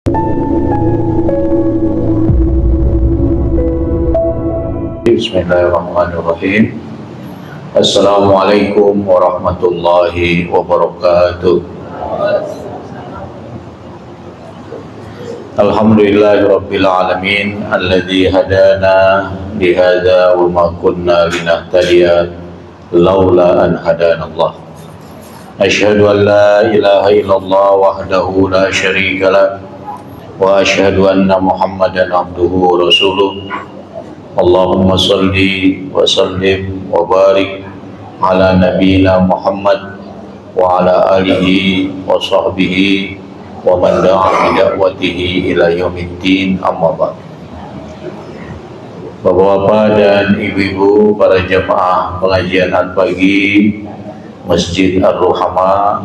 Bismillahirrahmanirrahim. Assalamualaikum warahmatullahi wabarakatuh. Alhamdulillahirabbil alamin alladzi hadana lihadza wa ma kunna linahtadiya laula an hadanallah. Asyhadu an la ilaha illallah wahdahu la syarika lah wa asyhadu anna Muhammadan abduhu wa rasuluh. Allahumma salli wa sallim wa barik ala nabiyyina Muhammad wa ala alihi wa sahbihi wa man da'a bi da'watihi ila yaumiddin, amma ba'd. Bapak-bapak dan ibu-ibu, para jamaah pengajian pagi Masjid Ar-Ruhama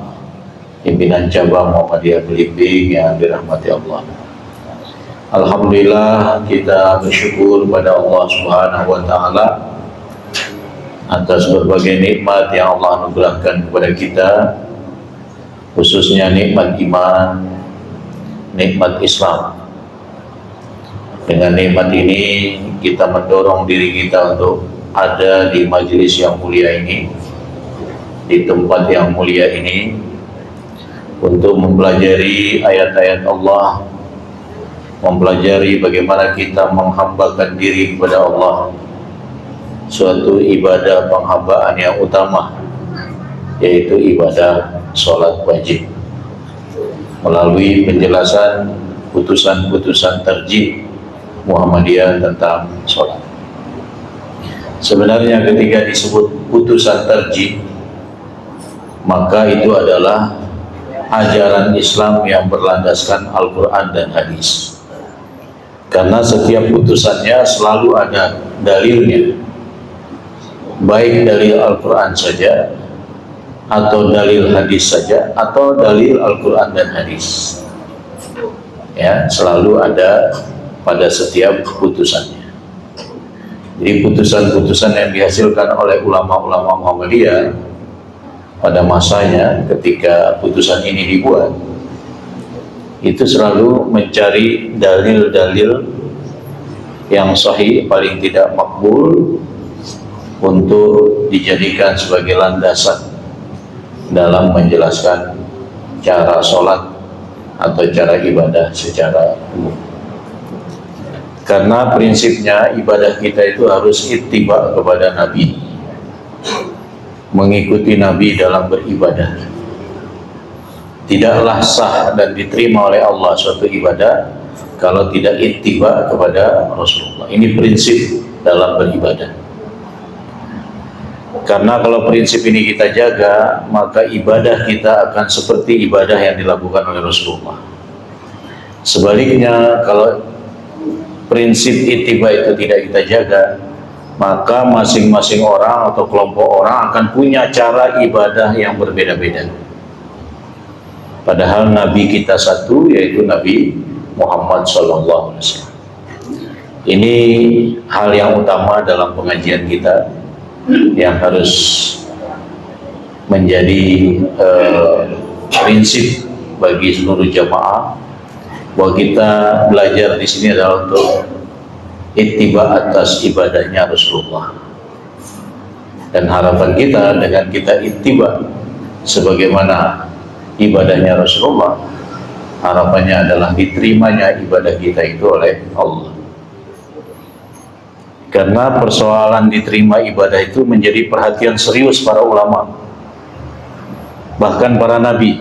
pimpinan cabang Muhammadiyah Belimbing yang dirahmati Allah. Alhamdulillah, kita bersyukur pada Allah Subhanahu wa taala atas berbagai nikmat yang Allah anugerahkan kepada kita, khususnya nikmat iman, nikmat Islam. Dengan nikmat ini kita mendorong diri kita untuk ada di majelis yang mulia ini, di tempat yang mulia ini, untuk mempelajari ayat-ayat Allah, mempelajari bagaimana kita menghambakan diri kepada Allah, suatu ibadah penghambaan yang utama, yaitu ibadah sholat wajib, melalui penjelasan putusan-putusan tarjih Muhammadiyah tentang sholat. Sebenarnya ketika disebut putusan tarjih, maka itu adalah ajaran Islam yang berlandaskan Al-Quran dan hadis. Karena setiap putusannya selalu ada dalilnya, baik dalil Al-Quran saja, atau dalil hadis saja, atau dalil Al-Quran dan hadis. Ya, selalu ada pada setiap putusannya. Jadi putusan-putusan yang dihasilkan oleh ulama-ulama Muhammadiyah pada masanya ketika putusan ini dibuat, itu selalu mencari dalil-dalil yang sahih, paling tidak makbul, untuk dijadikan sebagai landasan dalam menjelaskan cara sholat atau cara ibadah secara umum. Karena prinsipnya ibadah kita itu harus ittiba kepada Nabi, mengikuti Nabi dalam beribadah. Tidaklah sah dan diterima oleh Allah suatu ibadah kalau tidak ittiba kepada Rasulullah. Ini prinsip dalam beribadah. Karena kalau prinsip ini kita jaga, maka ibadah kita akan seperti ibadah yang dilakukan oleh Rasulullah. Sebaliknya, kalau prinsip ittiba itu tidak kita jaga, maka masing-masing orang atau kelompok orang akan punya cara ibadah yang berbeda-beda. Padahal Nabi kita satu, yaitu Nabi Muhammad SAW. Ini hal yang utama dalam pengajian kita, yang harus menjadi prinsip bagi seluruh jamaah, bahwa kita belajar di sini adalah untuk ittiba atas ibadahnya Rasulullah. Dan harapan kita dengan kita ittiba sebagaimana ibadahnya Rasulullah, harapannya adalah diterimanya ibadah kita itu oleh Allah. Karena persoalan diterima ibadah itu menjadi perhatian serius para ulama, bahkan para nabi.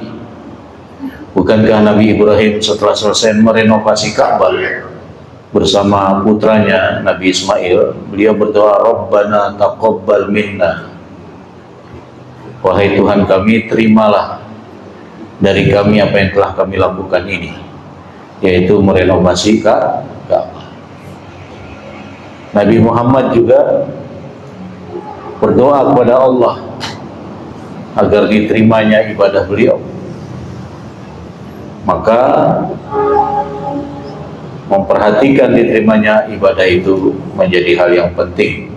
Bukankah Nabi Ibrahim setelah selesai merenovasi Ka'bah bersama putranya Nabi Ismail, beliau berdoa, Rabbana taqabbal minna, wahai Tuhan kami, terimalah dari kami apa yang telah kami lakukan ini, yaitu merenovasi Ka'bah. Nabi Muhammad juga berdoa kepada Allah agar diterimanya ibadah beliau. Maka memperhatikan diterimanya ibadah itu menjadi hal yang penting.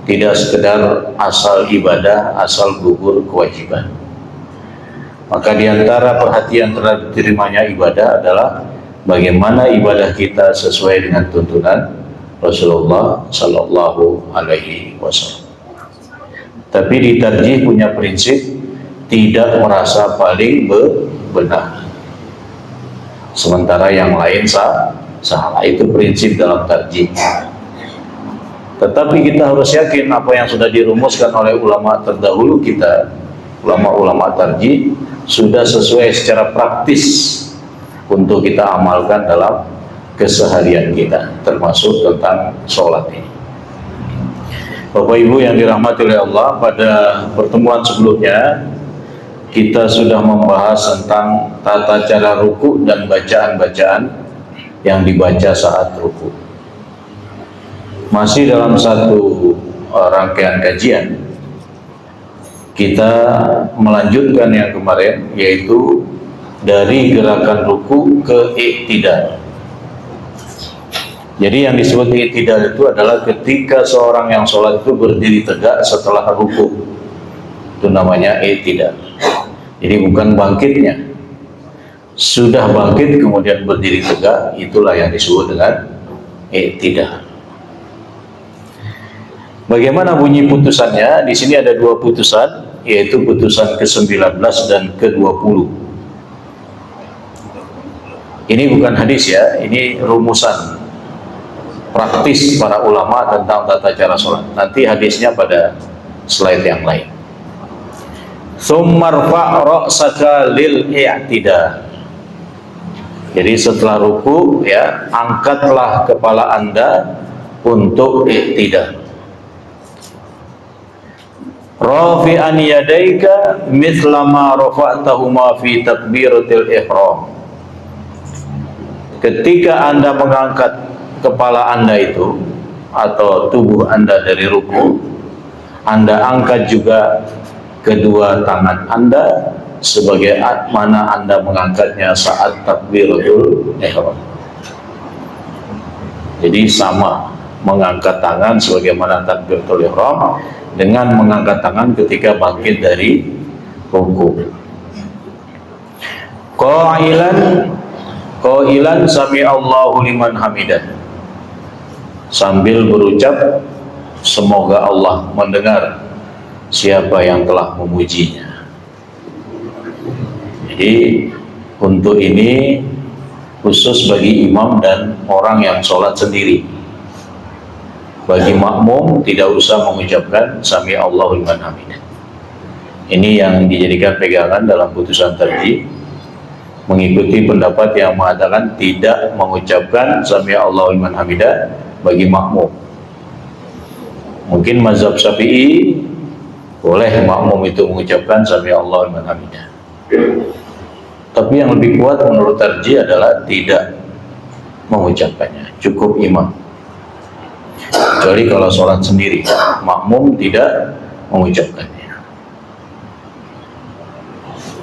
Tidak sekedar asal ibadah, asal gugur kewajiban. Maka diantara perhatian terhadap diterimanya ibadah adalah bagaimana ibadah kita sesuai dengan tuntunan Rasulullah Sallallahu Alaihi Wasallam. Tapi di tarjih punya prinsip tidak merasa paling benar, sementara yang lain salah. Itu prinsip dalam tarjih. Tetapi kita harus yakin apa yang sudah dirumuskan oleh ulama terdahulu kita, ulama-ulama tarjih, sudah sesuai secara praktis untuk kita amalkan dalam keseharian kita, termasuk tentang sholat ini. Bapak Ibu yang dirahmati oleh Allah, pada pertemuan sebelumnya kita sudah membahas tentang tata cara ruku dan bacaan-bacaan yang dibaca saat ruku. Masih dalam satu rangkaian kajian, kita melanjutkan yang kemarin, yaitu dari gerakan ruku ke iktidal. Jadi yang disebut iktidal itu adalah ketika seorang yang sholat itu berdiri tegak setelah ruku, itu namanya iktidal. Jadi bukan bangkitnya, sudah bangkit kemudian berdiri tegak, itulah yang disebut dengan iktidal. Bagaimana bunyi putusannya? Di sini ada dua putusan, yaitu putusan ke-19 dan ke-20. Ini bukan hadis ya, ini rumusan praktis para ulama tentang tata cara sholat. Nanti hadisnya pada slide yang lain. Tsummarfa' ra'saka lil i'tidal. Jadi setelah ruku ya, angkatlah kepala Anda untuk i'tidal. Rafi'an yadaika mithla ma rafa'tahuma fi takbiratil ihram. Ketika Anda mengangkat kepala Anda itu atau tubuh Anda dari ruku, Anda angkat juga kedua tangan Anda sebagai mana Anda mengangkatnya saat takbiratul ihram. Jadi sama, mengangkat tangan sebagaimana takbiratul ihram dengan mengangkat tangan ketika bangkit dari ruku. Qailan sami Allahu liman hamidah, sambil berucap semoga Allah mendengar siapa yang telah memujinya. Jadi untuk ini khusus bagi imam dan orang yang sholat sendiri. Bagi makmum tidak usah mengucapkan sami Allahu liman hamidah. Ini yang dijadikan pegangan dalam putusan tarjih, mengikuti pendapat yang mengatakan tidak mengucapkan sami Allahu liman hamidah bagi makmum. Mungkin mazhab Syafi'i boleh makmum itu mengucapkan sami Allahu liman hamidah. Tapi yang lebih kuat menurut tarjih adalah tidak mengucapkannya, cukup imam. Kecuali kalau sholat sendiri, makmum tidak mengucapkannya.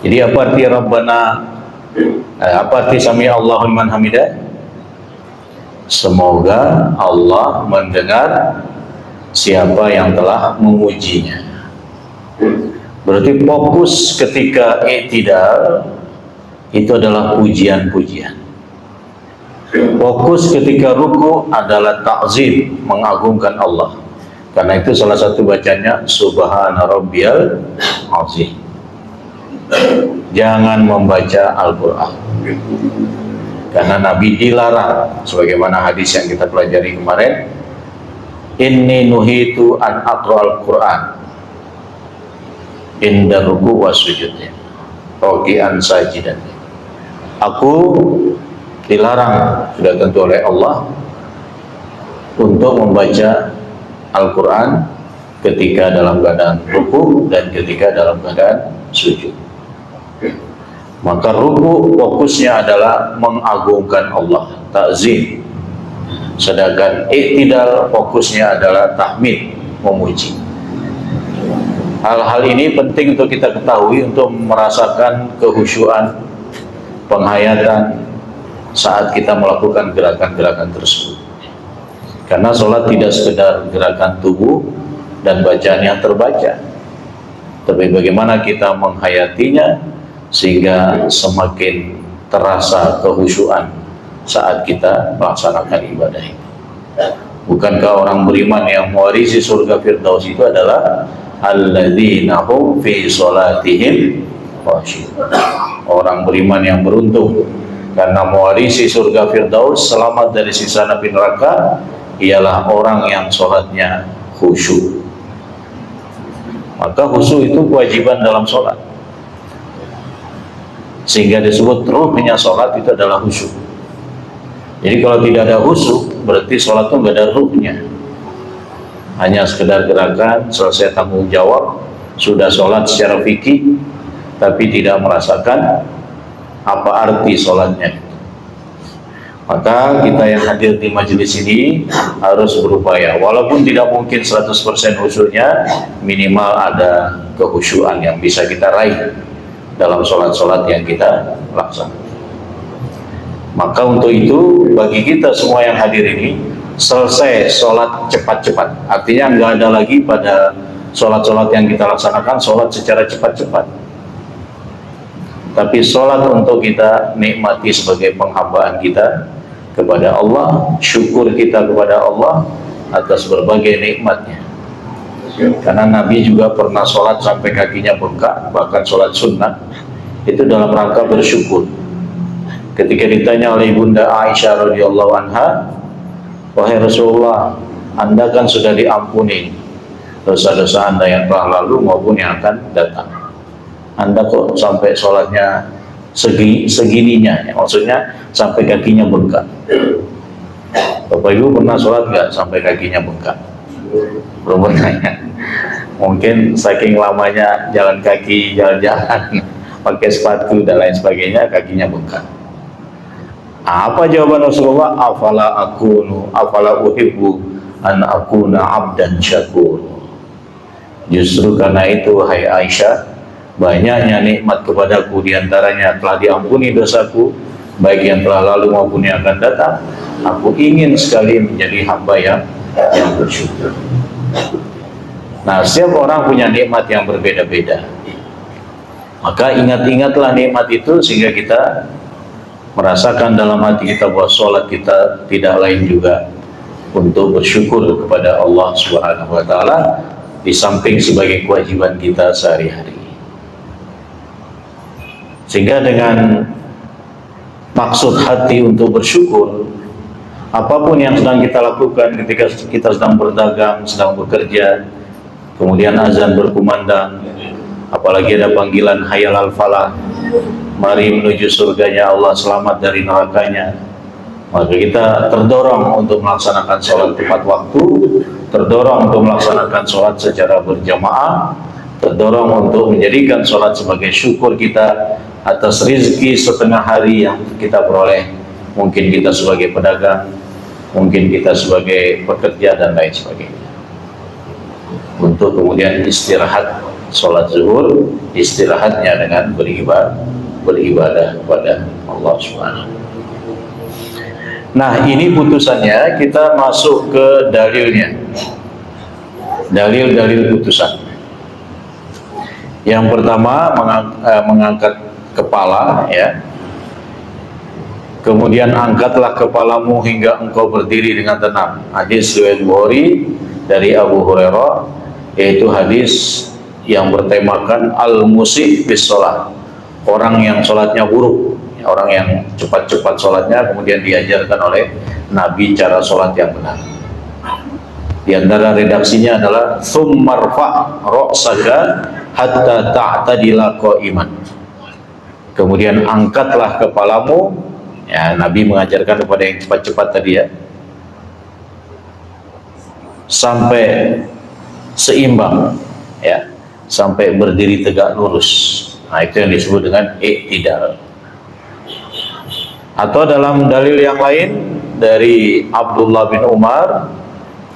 Jadi apa arti Rabbana, apa arti sami Allahu liman hamidah? Semoga Allah mendengar siapa yang telah memujinya. Berarti fokus ketika i'tidal itu adalah pujian-pujian. Fokus ketika ruku adalah ta'zim, mengagungkan Allah. Karena itu salah satu bacanya Subhana Rabbiyal Azim. Jangan membaca Al-Quran, karena Nabi dilarang, sebagaimana hadis yang kita pelajari kemarin, inni nuhitu an aqra'al Quran inda ruku wa sujud raki'an sajidan. Aku dilarang, sudah tentu oleh Allah, untuk membaca Al-Quran ketika dalam keadaan ruku dan ketika dalam keadaan sujud. Maka ruku fokusnya adalah mengagungkan Allah, ta'zim. Sedangkan i'tidal fokusnya adalah tahmid, memuji. Hal-hal ini penting untuk kita ketahui untuk merasakan kehusyuan, penghayatan saat kita melakukan gerakan-gerakan tersebut. Karena sholat tidak sekedar gerakan tubuh dan bacaan yang terbaca, tapi bagaimana kita menghayatinya sehingga semakin terasa kehusyuan saat kita melaksanakan ibadah itu. Bukankah orang beriman yang mewarisi surga Firdaus itu adalah alladzina hum fi sholatihim khashi'un. Orang beriman yang beruntung karena mewarisi surga Firdaus, selamat dari siksa api neraka, ialah orang yang sholatnya khusyuk. Maka khusyuk itu kewajiban dalam sholat, sehingga disebut ruhnya sholat itu adalah khusyuk. Jadi kalau tidak ada khusyuk, berarti sholat itu nggak ada ruhnya, hanya sekedar gerakan, selesai tanggung jawab, sudah sholat secara fikih, tapi tidak merasakan apa arti sholatnya. Maka kita yang hadir di majelis ini harus berupaya, walaupun tidak mungkin 100% khusyuknya, minimal ada kekhusyuan yang bisa kita raih dalam sholat-sholat yang kita laksanakan. Maka untuk itu, bagi kita semua yang hadir ini, selesai sholat cepat-cepat. Artinya nggak ada lagi pada sholat-sholat yang kita laksanakan sholat secara cepat-cepat, tapi sholat untuk kita nikmati sebagai penghambaan kita kepada Allah, syukur kita kepada Allah atas berbagai nikmatnya. Karena Nabi juga pernah sholat sampai kakinya bengkak, bahkan sholat sunnah itu dalam rangka bersyukur. Ketika ditanya oleh Bunda Aisyah radhiyallahu anha, wahai Rasulullah, Anda kan sudah diampuni dosa-dosa Anda yang telah lalu maupun yang akan datang, Anda kok sampai sholatnya segininya, ya, maksudnya sampai kakinya bengkak. Bapak Ibu pernah sholat nggak sampai kakinya bengkak? Belum pernah ya? Mungkin saking lamanya jalan kaki, jalan-jalan, pakai sepatu dan lain sebagainya, kakinya bengkak. Apa jawaban Rasulullah? Afala uhibbu an akuna abdan syakur. Justru karena itu, hai Aisyah, banyaknya nikmat kepadaku, diantaranya telah diampuni dosaku, baik yang telah lalu maupun yang akan datang. Aku ingin sekali menjadi hamba yang bersyukur. Nah, setiap orang punya nikmat yang berbeda-beda. Maka ingat-ingatlah nikmat itu, sehingga kita merasakan dalam hati kita bahwa sholat kita tidak lain juga untuk bersyukur kepada Allah Subhanahu wa Ta'ala, di samping sebagai kewajiban kita sehari-hari. Sehingga dengan maksud hati untuk bersyukur, apapun yang sedang kita lakukan, ketika kita sedang berdagang, sedang bekerja, kemudian azan berkumandang, apalagi ada panggilan hayal al-falah, mari menuju surganya Allah, selamat dari nerakanya, maka kita terdorong untuk melaksanakan sholat tepat waktu, terdorong untuk melaksanakan sholat secara berjamaah, terdorong untuk menjadikan sholat sebagai syukur kita atas rizki setengah hari yang kita peroleh. Mungkin kita sebagai pedagang, mungkin kita sebagai pekerja dan lain sebagainya, untuk kemudian istirahat sholat zuhur, istirahatnya dengan beribadah kepada Allah Subhanahu. Nah, ini putusannya. Kita masuk ke dalilnya, dalil-dalil putusan. Yang pertama, mengangkat kepala, ya. Kemudian angkatlah kepalamu hingga engkau berdiri dengan tenang. Hadis riwayat Bukhari dari Abu Hurairah, yaitu hadis yang bertemakan al-musyi' bis shalah, orang yang sholatnya buruk, orang yang cepat-cepat sholatnya, kemudian diajarkan oleh Nabi cara sholat yang benar. Di antara redaksinya adalah tsummarfa' ra'saka hatta ta'tadila qa'iman. Kemudian angkatlah kepalamu, ya, Nabi mengajarkan kepada yang cepat-cepat tadi, ya, sampai seimbang, ya, sampai berdiri tegak lurus. Nah, itu yang disebut dengan i'tidal. Atau dalam dalil yang lain dari Abdullah bin Umar,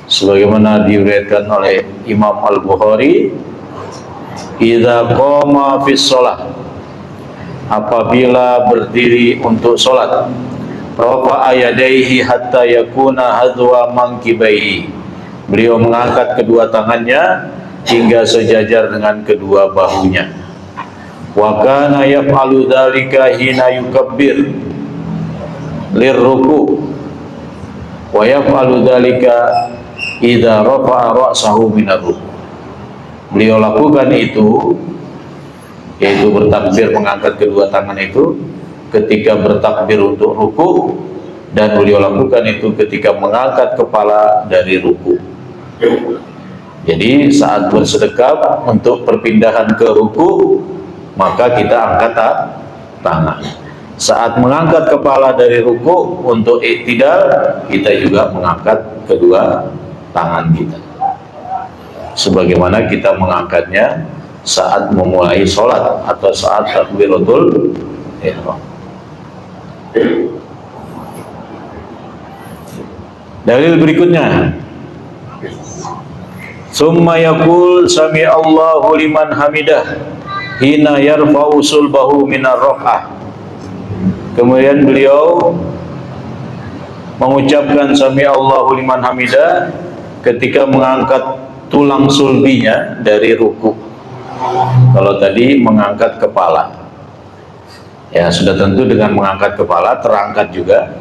sebagaimana diriwayatkan oleh Imam Al-Bukhari, idza qama fis shalah, apabila berdiri untuk sholat, rafa'a yadayhi hatta yakuna hadwa mankibaihi, beliau mengangkat kedua tangannya hingga sejajar dengan kedua bahunya. Wa kana yaf'alu dzalika hina yukabbir, lirruku wa yaf'alu dzalika idza rafa'a ra'sahu minar ruku. Beliau lakukan itu, yaitu bertakbir mengangkat kedua tangan itu ketika bertakbir untuk ruku, dan beliau lakukan itu ketika mengangkat kepala dari ruku. Jadi saat bersedekap untuk perpindahan ke ruku, maka kita angkat tangan. Saat mengangkat kepala dari ruku untuk iktidal, kita juga mengangkat kedua tangan kita, sebagaimana kita mengangkatnya saat memulai sholat atau saat takbiratul ihram. Dalil berikutnya, summa yaqul sami Allahu liman hamidah hina yarfa'u sulbahu minar raf'ah. Kemudian beliau mengucapkan sami Allahu liman hamidah ketika mengangkat tulang sulbinya dari ruku. Kalau tadi mengangkat kepala, ya sudah tentu dengan mengangkat kepala terangkat juga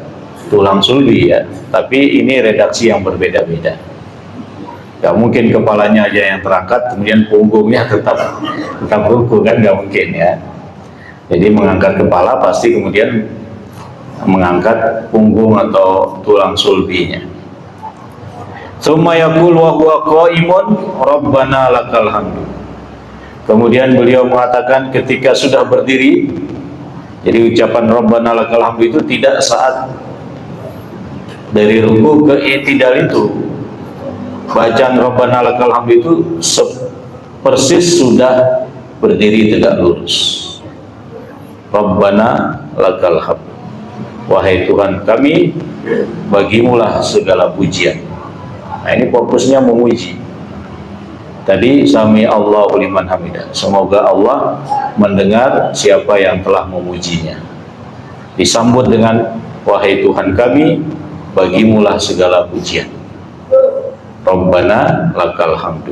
tulang sulbi ya. Tapi ini redaksi yang berbeda-beda. Gak mungkin kepalanya aja yang terangkat kemudian punggungnya tetap ruku, kan gak mungkin ya. Jadi mengangkat kepala pasti kemudian mengangkat punggung atau tulang sulbinya. Tsumma yaqul wa huwa qa'imun rabbana lakal hamdu. Kemudian beliau mengatakan ketika sudah berdiri. Jadi ucapan rabbana lakal hamdu itu tidak saat dari ruku ke i'tidal itu. Bacaan rabbana lakal hamdu itu persis sudah berdiri tegak lurus. Rabbana lakal hamd, wahai Tuhan kami, bagimulah segala pujian. Nah ini fokusnya memuji. Tadi sami Allahu liman hamidah, semoga Allah mendengar siapa yang telah memujinya. Disambut dengan wahai Tuhan kami, bagimulah segala pujian. Rabbana lakal hamdu.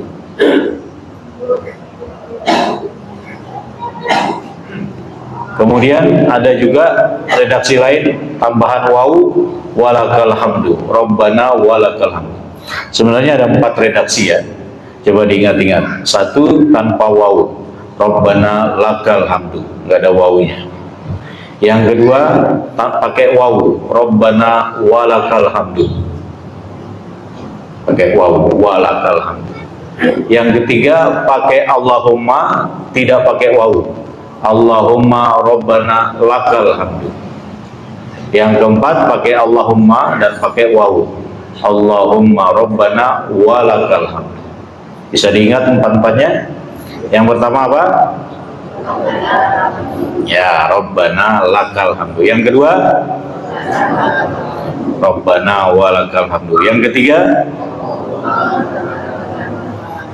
Kemudian ada juga redaksi lain tambahan wawu walakal hamdu, Rabbana walakal hamdu. Sebenarnya ada 4 redaksi ya. Coba diingat-ingat. 1 tanpa wawu, Rabbana lakal hamdu, nggak ada wawunya. Yang kedua pakai wawu, Rabbana walakal hamdu, pakai wawu, walakal hamdu. Yang ketiga pakai Allahumma, tidak pakai wawu, Allahumma Rabbana lakal hamdu. Yang keempat pakai Allahumma dan pakai wawu, Allahumma Rabbana walakal hamdu. Bisa diingat 4-4-nya? Yang pertama apa? Ya, Rabbana lakal hamdu. Yang kedua, Rabbana walakal hamdu. Yang ketiga,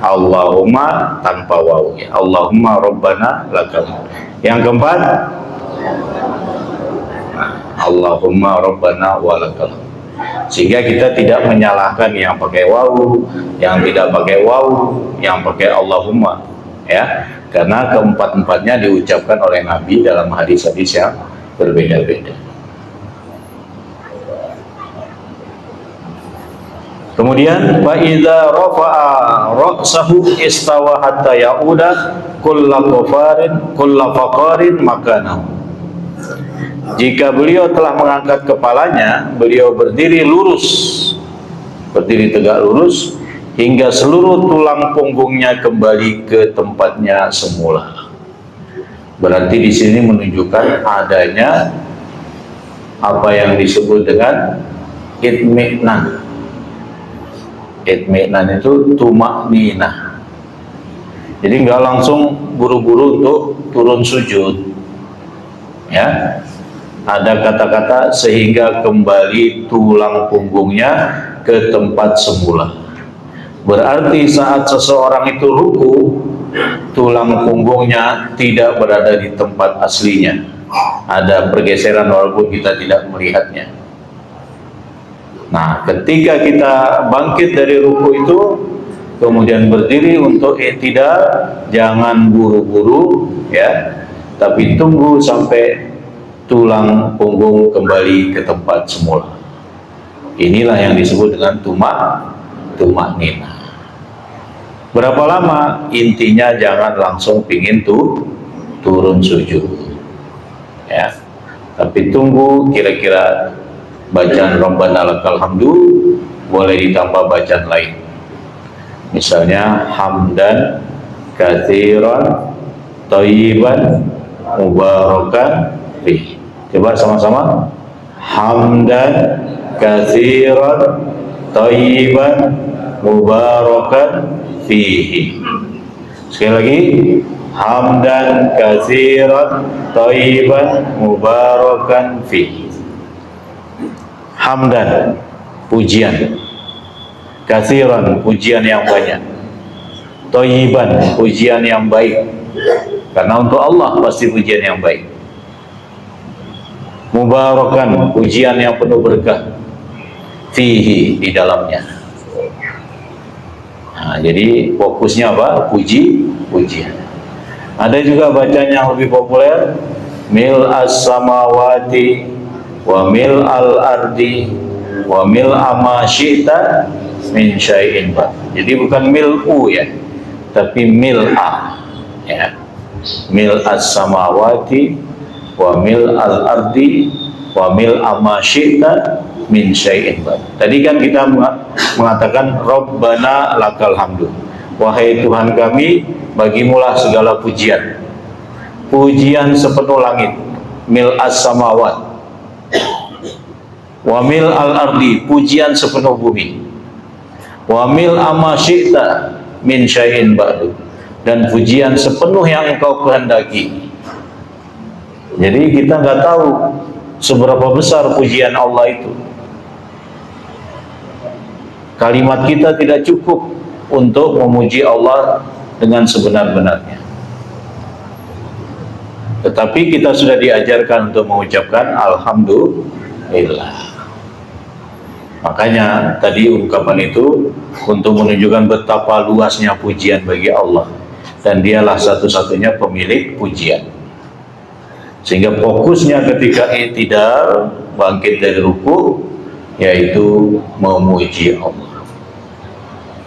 Allahumma tanpa wawu ya. Allahumma Rabbana lakal hamd. Yang keempat, Allahumma Rabbana walakal hamd. Sehingga kita tidak menyalahkan yang pakai wawu, yang tidak pakai wawu, yang pakai Allahumma ya. Karena keempat-empatnya diucapkan oleh Nabi dalam hadis-hadis yang berbeda-beda. Kemudian fa idza rafa'a ra'sahu istawa hatta ya'uda kullu faqarin makanahu. Jika beliau telah mengangkat kepalanya, beliau berdiri lurus, berdiri tegak lurus hingga seluruh tulang punggungnya kembali ke tempatnya semula. Berarti di sini menunjukkan adanya apa yang disebut dengan itmi'nan. Itmi'nan itu tumakninah. Jadi nggak langsung buru-buru untuk turun sujud ya. Ada kata-kata sehingga kembali tulang punggungnya ke tempat semula. Berarti saat seseorang itu ruku, tulang punggungnya tidak berada di tempat aslinya. Ada pergeseran walaupun kita tidak melihatnya. Nah, ketika kita bangkit dari ruku itu, kemudian berdiri untuk i'tidal, jangan buru-buru ya, tapi tunggu sampai tulang punggung kembali ke tempat semula. Inilah yang disebut dengan tumak nina. Berapa lama? Intinya jangan langsung pingin turun sujud, ya. Tapi tunggu kira-kira bacaan Rabbana lakal hamdu boleh ditambah bacaan lain. Misalnya hamdan katsiran thayyiban mubarakan fi. Coba sama-sama. Hamdan katsiran thayyiban mubarakan fihi. Sekali lagi, hamdan katsiran thayyiban mubarakan fihi. Hamdan, pujian. Katsiran, pujian yang banyak. Thayyiban, pujian yang baik. Karena untuk Allah pasti pujian yang baik. Mubarakan, pujian yang penuh berkah. Fihi, di dalamnya. Nah, jadi fokusnya apa? Pujian. Ada juga bacaan yang lebih populer, mil as-samawati wa mil al-ardi wa mil ama syi'ta min syai'in ba. Jadi bukan mil'u ya, tapi mil'a ya. Mil as-samawati wa mil al-ardi wa mil ama syi'ta min syai'in ba. Tadi kan kita mengatakan Rabbana lakal hamdu. Wahai Tuhan kami, bagimulah segala pujian. Pujian sepenuh langit, mil as-samawat. Wa mil al-ardi, pujian sepenuh bumi. Wa mil amma syi'ta min syai'in ba'du, dan pujian sepenuh yang engkau kehendaki. Jadi kita nggak tahu seberapa besar pujian Allah itu. Kalimat kita tidak cukup untuk memuji Allah dengan sebenar-benarnya. Tetapi kita sudah diajarkan untuk mengucapkan alhamdulillah. Makanya tadi ungkapan itu untuk menunjukkan betapa luasnya pujian bagi Allah, dan dialah satu-satunya pemilik pujian. Sehingga fokusnya ketika i'tidal, bangkit dari ruku, yaitu memuji Allah.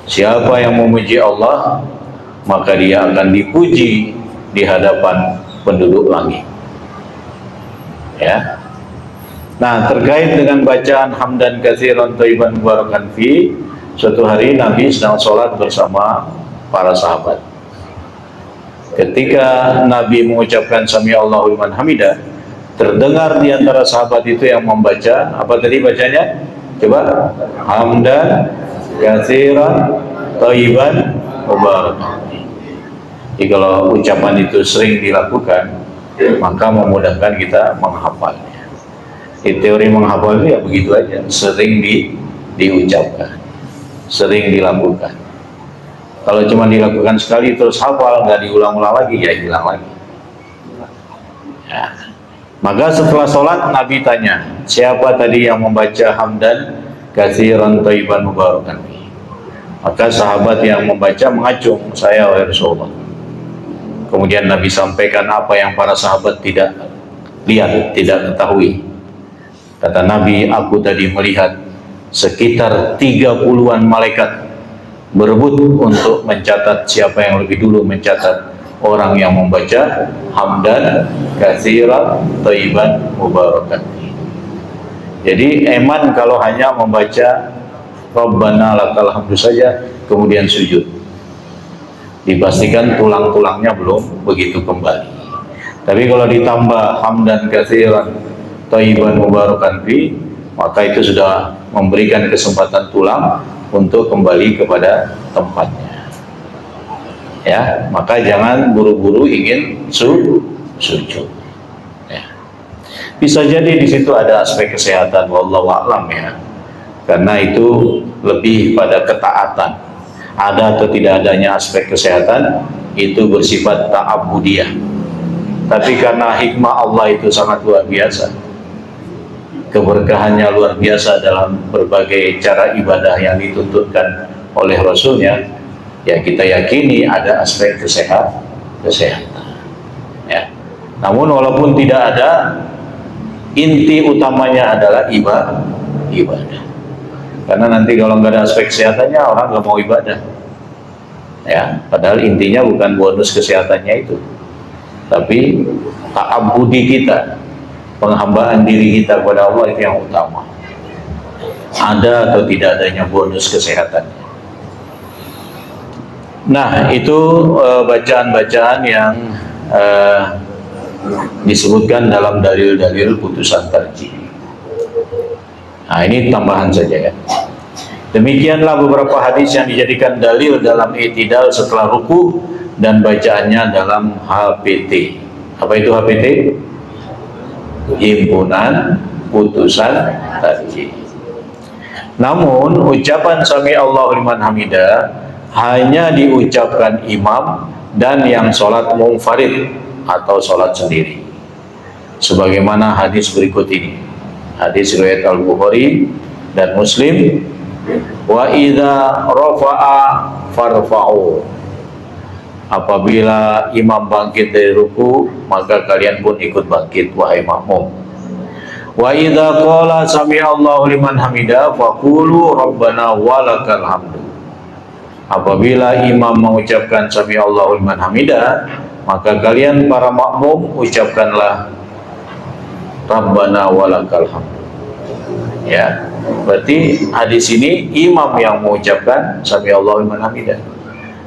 Siapa yang memuji Allah, maka dia akan dipuji di hadapan penduduk langit. Ya. Nah, terkait dengan bacaan hamdan katsiran thayyiban mubarakan fi, suatu hari Nabi sedang sholat bersama para sahabat. Ketika Nabi mengucapkan sami Allahu liman hamidah, terdengar di antara sahabat itu yang membaca, apa tadi bacanya? Coba, hamdan katsiran thayyiban mubarakan. Jadi kalau ucapan itu sering dilakukan, maka memudahkan kita menghafalnya. Teori menghafal itu ya begitu aja, sering diucapkan, sering dilakukan. Kalau cuma dilakukan sekali terus hafal, nggak diulang-ulang lagi, ya hilang lagi. Ya. Maka setelah sholat Nabi tanya, siapa tadi yang membaca hamdan katsiran thayyiban mubarakan? Maka sahabat yang membaca mengacung, saya wahai Rasulullah. Kemudian Nabi sampaikan apa yang para sahabat tidak lihat, tidak ketahui. Kata Nabi, aku tadi melihat sekitar 30-an malaikat berebut untuk mencatat siapa yang lebih dulu mencatat orang yang membaca hamdan katsiran thayyiban mubarakan. Jadi eman kalau hanya membaca Rabbana lakal hamdu saja kemudian sujud. Dipastikan tulang-tulangnya belum begitu kembali. Tapi kalau ditambah hamdan katsiran thayyiban mubarakan fi, maka itu sudah memberikan kesempatan tulang untuk kembali kepada tempatnya. Ya, maka jangan buru-buru ingin sujud. Ya. Bisa jadi di situ ada aspek kesehatan, wallahu a'lam ya. Karena itu lebih pada ketaatan. Ada atau tidak adanya aspek kesehatan itu bersifat ta'abudiyah. Tapi karena hikmah Allah itu sangat luar biasa, keberkahannya luar biasa dalam berbagai cara ibadah yang dituntutkan oleh Rasulnya, ya kita yakini ada aspek kesehatan. Ya. Namun walaupun tidak ada inti utamanya adalah ibadah. Karena nanti kalau nggak ada aspek kesehatannya, orang nggak mau ibadah. Ya, padahal intinya bukan bonus kesehatannya itu, tapi ta'abbudi kita, penghambaan diri kita kepada Allah itu yang utama. Ada atau tidak adanya bonus kesehatannya. Nah, itu bacaan-bacaan yang disebutkan dalam dalil-dalil putusan tarjih. Nah, ini tambahan saja ya. Demikianlah beberapa hadis yang dijadikan dalil dalam i'tidal setelah ruku dan bacaannya dalam HPT. Apa itu HPT? Himpunan putusan tarjih. Namun ucapan sami Allahu liman hamidah hanya diucapkan imam dan yang sholat munfarid atau sholat sendiri, sebagaimana hadis berikut ini. Hadis riwayat Al-Bukhari dan Muslim, wa idza rafa'a farfa'u, apabila imam bangkit dari ruku maka kalian pun ikut bangkit wahai makmum. Wa idza qala sami Allahu liman hamidah faqulu rabbana walakal hamdu, apabila imam mengucapkan sami Allahu liman hamidah maka kalian para makmum ucapkanlah rabbana walakal hamdu. Ya, berarti hadis ini imam yang mengucapkan sami Allahu liman hamidah,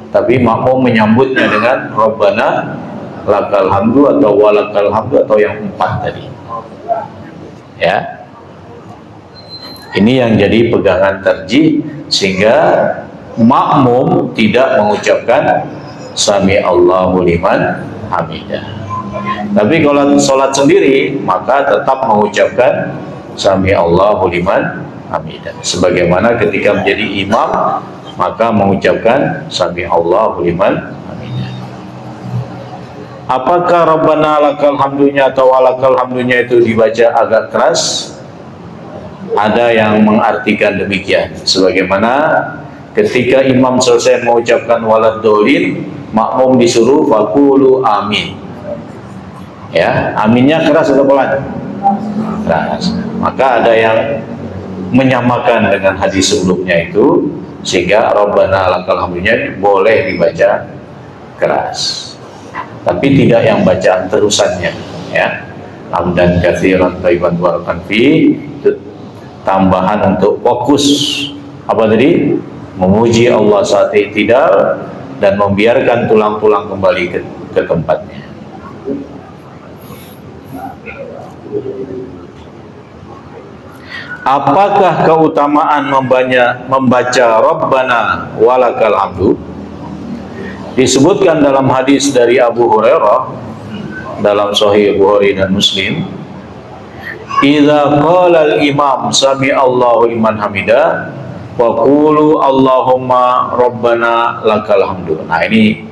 tapi makmum menyambutnya dengan rabbana lakal hamdu atau walakal hamdu atau yang empat tadi. Ya, ini yang jadi pegangan tarjih, sehingga makmum tidak mengucapkan sami Allahu liman hamidah. Tapi kalau sholat sendiri maka tetap mengucapkan sami Allahu liman hamidah, sebagaimana ketika menjadi imam maka mengucapkan sami Allahu liman hamidah. Apakah rabbana lakal hamdunya atau walakal hamdunya itu dibaca agak keras? Ada yang mengartikan demikian, sebagaimana ketika imam selesai mengucapkan waladhdallin, makmum disuruh faqulu amin. Ya, aminnya keras atau pelan? Keras. Maka ada yang menyamakan dengan hadis sebelumnya itu, sehingga rabbana lakal hamdunya boleh dibaca keras, tapi tidak yang bacaan terusannya. Ya, hamdan katsiran thayyiban barakan fi, itu tambahan untuk fokus apa tadi? Memuji Allah saat i'tidal dan membiarkan tulang-tulang kembali ke tempatnya. Apakah keutamaan membaca Rabbana walakal hamdu? Disebutkan dalam hadis dari Abu Hurairah dalam Sahih Bukhari dan Muslim, idza qala al-imam sami Allahu liman hamidah wa qulu Allahumma rabbana lakal hamdu. Nah, ini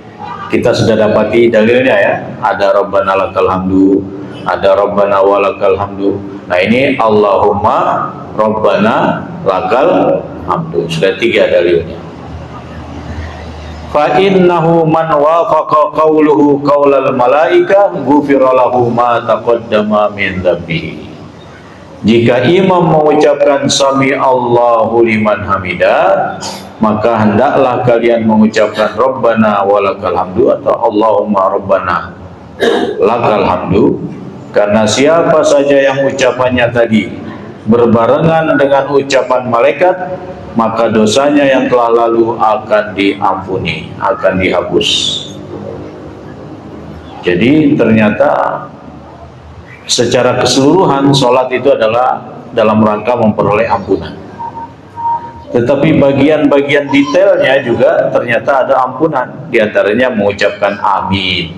kita sudah dapati dalilnya ya. Ada rabbana lakal hamdu, ada rabbana walakal hamdu. Nah, ini Allahumma rabbana lakal hamdu. Sudah 3 dalilnya. Fa innahu man wafaqa qawluhu qawlal malaika ghufira lahu ma taqaddama min dhanbihi. Jika imam mengucapkan sami Allahu liman hamidah, maka hendaklah kalian mengucapkan rabbana walakal hamdu atau Allahumma rabbana lakal hamdu, karena siapa saja yang ucapannya tadi berbarengan dengan ucapan malaikat, maka dosanya yang telah lalu akan diampuni, akan dihapus. Jadi ternyata secara keseluruhan sholat itu adalah dalam rangka memperoleh ampunan, tetapi bagian-bagian detailnya juga ternyata ada ampunan. Di antaranya mengucapkan amin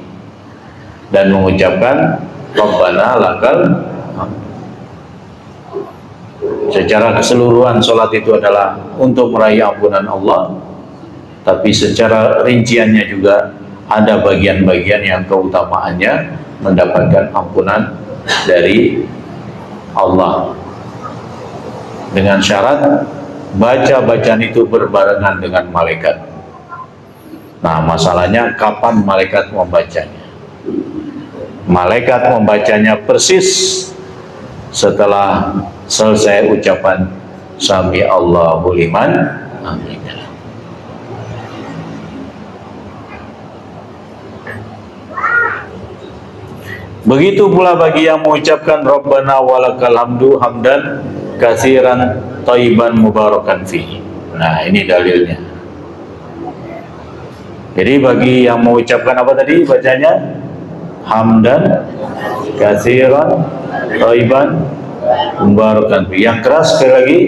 dan mengucapkan rabbana lakal hamdu. Secara keseluruhan sholat itu adalah untuk meraih ampunan Allah, tapi secara rinciannya juga ada bagian-bagian yang keutamaannya mendapatkan ampunan dari Allah, dengan syarat baca-bacaan itu berbarengan dengan malaikat. Nah, masalahnya kapan malaikat membacanya? Malaikat membacanya persis setelah selesai ucapan sami Allahu liman hamidah. Begitu pula bagi yang mengucapkan Rabbana walakal hamdu hamdan katsiran thayyiban mubarakan fihi. Nah, ini dalilnya. Jadi bagi yang mengucapkan apa tadi bacanya? Hamdan katsiran thayyiban mubarakan fihi. Yang keras sekali lagi.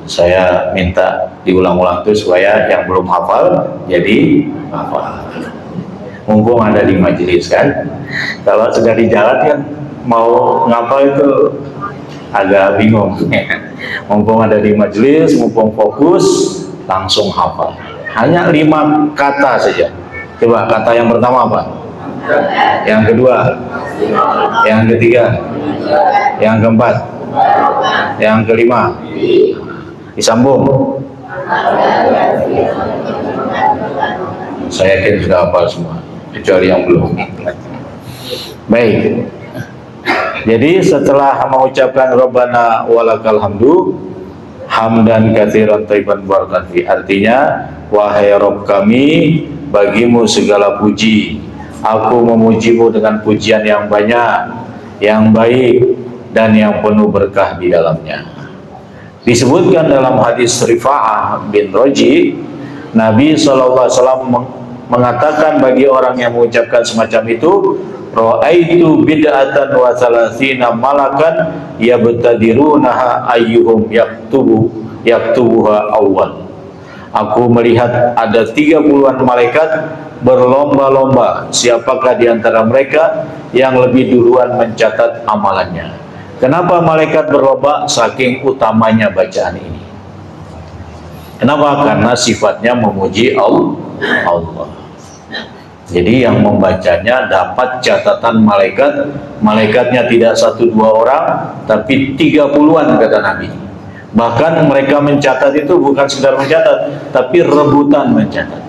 Saya minta diulang-ulang tuh supaya yang belum hafal jadi hafal. Mumpung ada di majelis kan. Kalau sudah di jalan kan mau ngapal itu agak bingung. Mumpung ada di majelis, mumpung fokus, langsung hafal. Hanya 5 kata saja. Coba kata yang pertama apa? Yang kedua, yang ketiga, yang keempat, yang kelima. Disambung. Saya yakin sudah hafal semua, kecuali yang belum. Baik. Jadi setelah mengucapkan Rabbana walakal hamdu hamdan katsiran thayyiban mubarakan fi, artinya wahai Rabb kami, bagimu segala puji. Aku memujimu dengan pujian yang banyak, yang baik, dan yang penuh berkah di dalamnya. Disebutkan dalam hadis Rifa'ah bin Raji, Nabi SAW mengatakan bagi orang yang mengucapkan semacam itu, ra'aitu bid'atan wa thalathina malakan yabtadirunaha ayyuhum yaktubuha awal. Aku melihat ada 30-an malaikat berlomba-lomba siapakah di antara mereka yang lebih duluan mencatat amalannya. Kenapa malaikat berlomba? Saking utamanya bacaan ini. Kenapa? Karena sifatnya memuji Allah. Jadi yang membacanya dapat catatan malaikat. Malaikatnya tidak 1-2 orang, tapi 30-an kata Nabi. Bahkan mereka mencatat itu bukan sekedar mencatat, tapi rebutan mencatat.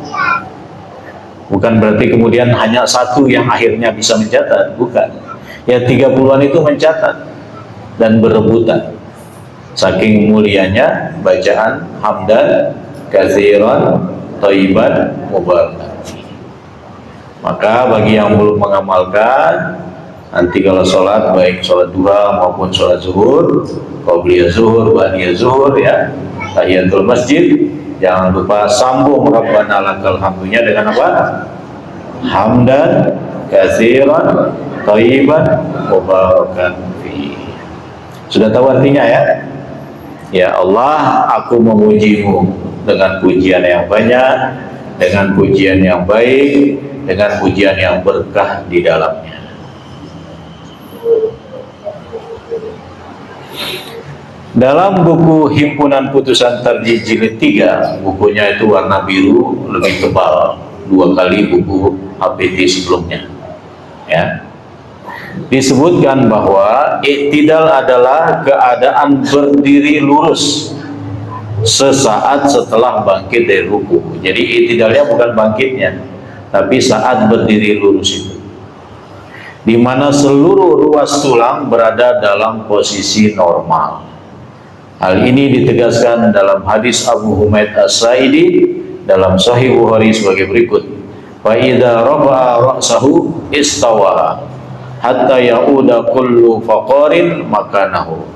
Bukan berarti kemudian hanya satu yang akhirnya bisa mencatat, bukan. Ya 30-an itu mencatat dan berebutan. Saking mulianya bacaan hamdan katsiran thayyiban mubarakan. Maka bagi yang belum mengamalkan, nanti kalau sholat, baik sholat duha maupun sholat zuhur, qabliyah zuhur, ba'diyah zuhur, ya, tahiyatul masjid, jangan lupa sambung Rabbana lakal hamdunya dengan apa? Hamdan katsiran thayyiban mubarakan fi. Sudah tahu artinya ya? Ya Allah, aku memujimu dengan pujian yang banyak, dengan pujian yang baik, dengan pujian yang berkah di dalamnya. Dalam buku Himpunan Putusan Tarjih Jilid 3, bukunya itu warna biru, lebih tebal 2 kali buku HPT sebelumnya, ya, disebutkan bahwa i'tidal adalah keadaan berdiri lurus sesaat setelah bangkit dari ruku. Jadi i'tidalnya bukan bangkitnya, tapi saat berdiri lurus itu, di mana seluruh ruas tulang berada dalam posisi normal. Hal ini ditegaskan dalam hadis Abu Humaid As-Sa'idi dalam Sahih Bukhari sebagai berikut: fa idza rafa'a ra'sahu istawa hatta ya'uda kullu faqarin makanahu.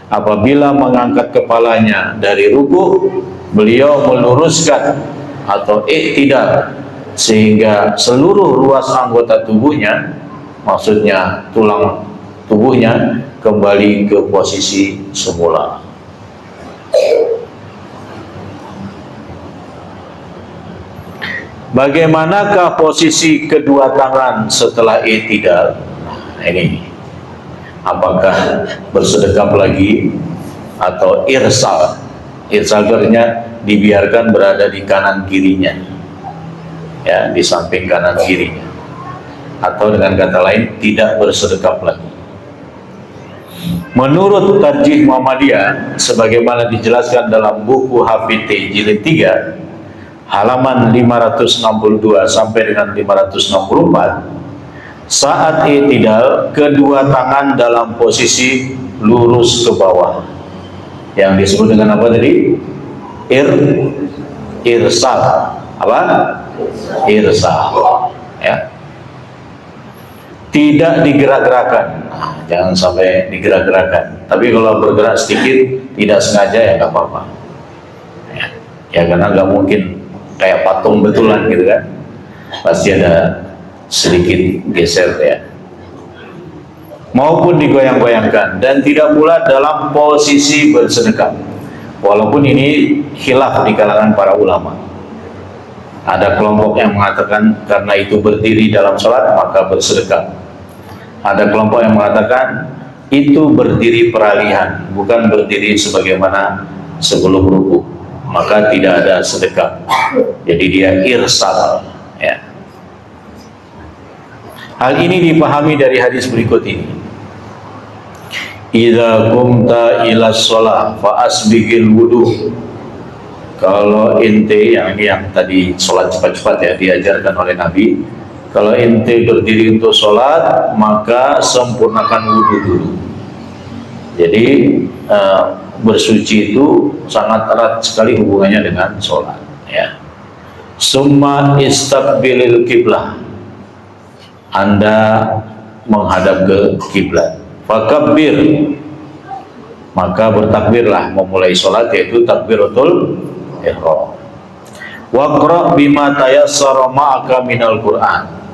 Apabila mengangkat kepalanya dari ruku, beliau meluruskan atau i'tidal sehingga seluruh ruas anggota tubuhnya, maksudnya tulang tubuhnya, kembali ke posisi semula. Bagaimanakah posisi kedua tangan setelah i'tidal? Nah, ini apakah bersedekap lagi atau irsal? Irsal artinya dibiarkan berada di kanan kirinya, ya, di samping kanan kirinya, atau dengan kata lain tidak bersedekap lagi. Menurut Tarjih Muhammadiyah sebagaimana dijelaskan dalam buku HPT Jilid 3 halaman 562 sampai dengan 564, Saat i'tidal, kedua tangan dalam posisi lurus ke bawah. Yang disebut dengan apa tadi? Irsal. Apa? Irsal. Ya. Tidak digerak-gerakan. Nah, jangan sampai digerak-gerakan. Tapi kalau bergerak sedikit, tidak sengaja ya nggak apa-apa. Ya karena nggak mungkin kayak patung betulan gitu kan. Pasti ada sedikit geser ya. Maupun digoyang-goyangkan, dan tidak pula dalam posisi bersedekap. Walaupun ini khilaf di kalangan para ulama. Ada kelompok yang mengatakan karena itu berdiri dalam sholat maka bersedekap. Ada kelompok yang mengatakan itu berdiri peralihan, bukan berdiri sebagaimana sebelum ruku, maka tidak ada sedekap. Jadi dia irsal. Ya. Hal ini dipahami dari hadis berikut ini. Idza qumta ila shalah fa asbighil wudu. Kalau ente yang tadi sholat cepat-cepat ya diajarkan oleh Nabi. Kalau ente berdiri untuk sholat, maka sempurnakan wudhu dulu. Jadi bersuci itu sangat erat sekali hubungannya dengan sholat. Ya. Summa istaqbilil qiblah. Anda menghadap ke kiblat. Fakabbir. Maka bertakbirlah memulai sholat, yaitu takbiratul ihram. Waqra bima tayassara ma'aka minal Qur'an.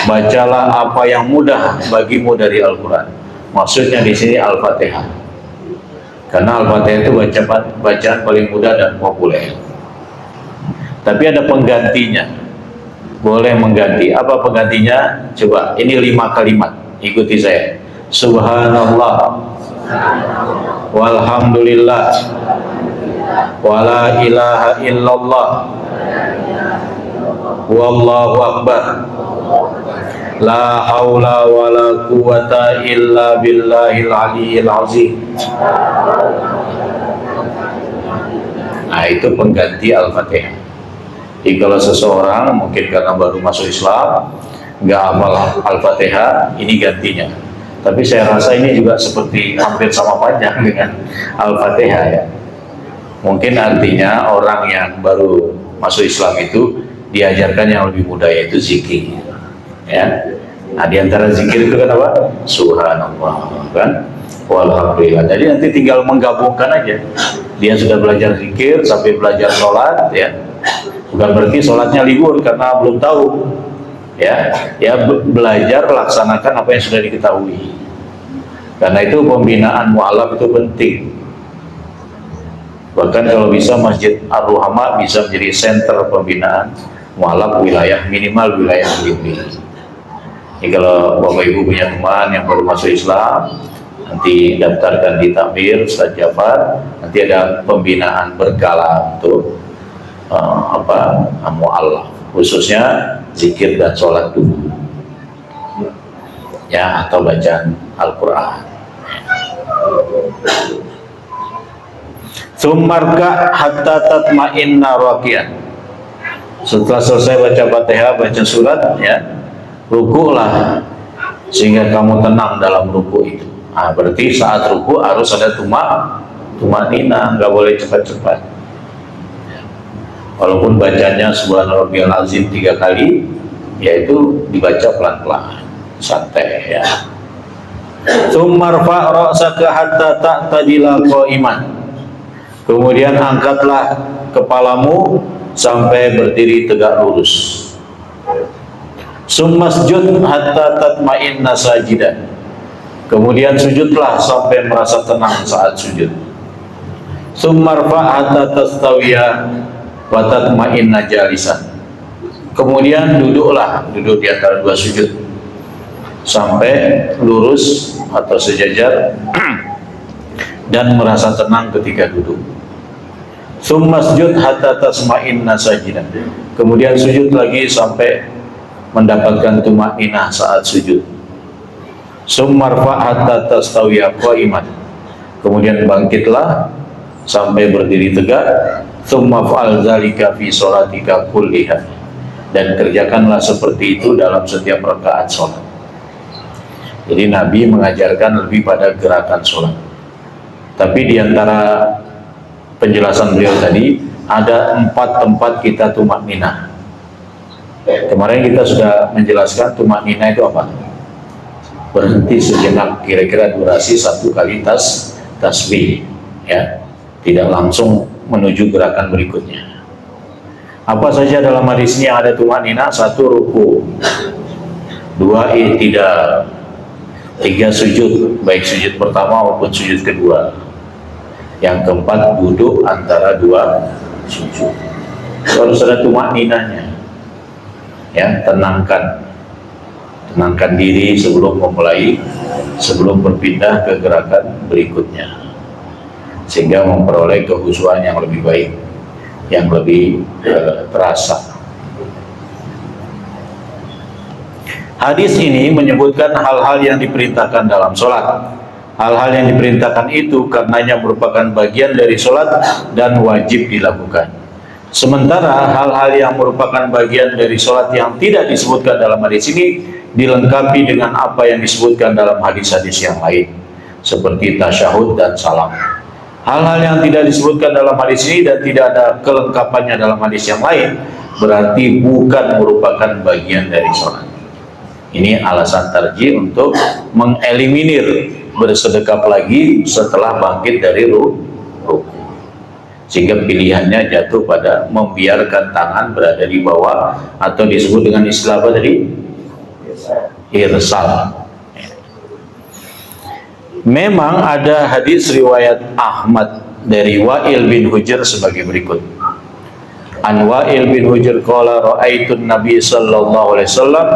Bacalah apa yang mudah bagimu dari Al-Quran. Maksudnya di sini Al-Fatihah. Karena Al-Fatihah itu bacaan paling mudah dan populer. Tapi ada penggantinya. Boleh mengganti. Apa penggantinya? Coba, ini 5 kalimat. Ikuti saya. Subhanallah, walhamdulillah, wala ilaha illallah, wallahu akbar, la haula wala quwata illa billahil aliyyil azim. Nah, itu pengganti Al-Fatihah. Jadi kalau seseorang mungkin karena baru masuk Islam nggak hafal Al-Fatihah, ini gantinya. Tapi saya rasa ini juga seperti hampir sama panjang dengan Al-Fatihah ya. Mungkin artinya orang yang baru masuk Islam itu diajarkan yang lebih mudah, yaitu zikir. Ya. Nah, di antara zikir itu kan apa? Subhanallah, kan? Walhamdulillah. Jadi nanti tinggal menggabungkan aja. Dia sudah belajar zikir sampai belajar sholat, ya. Bukan berarti sholatnya libur karena belum tahu. Ya, belajar laksanakan apa yang sudah diketahui. Karena itu pembinaan mu'alaf itu penting. Bahkan kalau bisa Masjid Ar-Ruhama bisa menjadi center pembinaan mu'alaf wilayah, minimal wilayah Libya. Jadi kalau Bapak Ibu punya teman yang baru masuk Islam, nanti daftarkan di Takmir Ustaz Jafar, nanti ada pembinaan berkala untuk mu'alaf, khususnya zikir dan sholat dulu ya, atau bacaan Al-Quran. Tsummarka hatta tatma'inna raqiyan. Setelah selesai baca Fatihah, baca surat ya, ruku'lah sehingga kamu tenang dalam ruku' itu. Nah, berarti saat ruku' harus ada tumanina, nggak boleh cepat-cepat. Walaupun bacanya Subhana Rabbiyal Azim 3 kali, yaitu dibaca pelan-pelan, santai ya. Tsummarfa ra'saka hatta ta'tadila qa'iman. Kemudian angkatlah kepalamu sampai berdiri tegak lurus. Summasjud hatta tatma'inna sajidan. Kemudian sujudlah sampai merasa tenang saat sujud. Tsummarfa hatta tastawiya wa tatma'inna jalisan. Kemudian duduk di antara 2 sujud sampai lurus atau sejajar dan merasa tenang ketika duduk. Summasjud hatta tasma'inna sajidan. Kemudian sujud lagi sampai mendapatkan tumaninah saat sujud. Summarfa hatta tastawiya qa'iman. Kemudian bangkitlah sampai berdiri tegak. Tsumma fa'al dzalika fi sholatika kulliha. Dan kerjakanlah seperti itu dalam setiap rakaat sholat. Jadi Nabi mengajarkan lebih pada gerakan sholat. Tapi di antara penjelasan beliau tadi, ada 4 tempat kita tumak ninah. Kemarin kita sudah menjelaskan tumak ninah itu apa? Berhenti sejenak, kira-kira durasi 1 kali tasbih, ya, tidak langsung menuju gerakan berikutnya. Apa saja dalam hadis ini yang ada tumak ninah? 1 ruku, 2 i'tidal, 3 sujud, baik sujud pertama maupun sujud kedua. Yang keempat duduk antara 2 sujud. Harus ada tumak ninahnya. Ya, tenangkan diri sebelum berpindah ke gerakan berikutnya, sehingga memperoleh kekhusyuan yang lebih baik, yang lebih terasa. Hadis ini menyebutkan hal-hal yang diperintahkan dalam sholat. Hal-hal yang diperintahkan itu karenanya merupakan bagian dari sholat dan wajib dilakukan. Sementara hal-hal yang merupakan bagian dari sholat yang tidak disebutkan dalam hadis ini dilengkapi dengan apa yang disebutkan dalam hadis-hadis yang lain, seperti tasyahud dan salam. Hal-hal yang tidak disebutkan dalam hadis ini dan tidak ada kelengkapannya dalam hadis yang lain berarti bukan merupakan bagian dari sholat. Ini alasan tarjih untuk mengeliminir bersedekap lagi setelah bangkit dari ruku, sehingga pilihannya jatuh pada membiarkan tangan berada di bawah, atau disebut dengan istilah apa tadi? Irsal. Memang ada hadis riwayat Ahmad dari Wa'il bin Hujr sebagai berikut. An Wa'il bin Hujr qala ra'aitun Nabi sallallahu alaihi wasallam.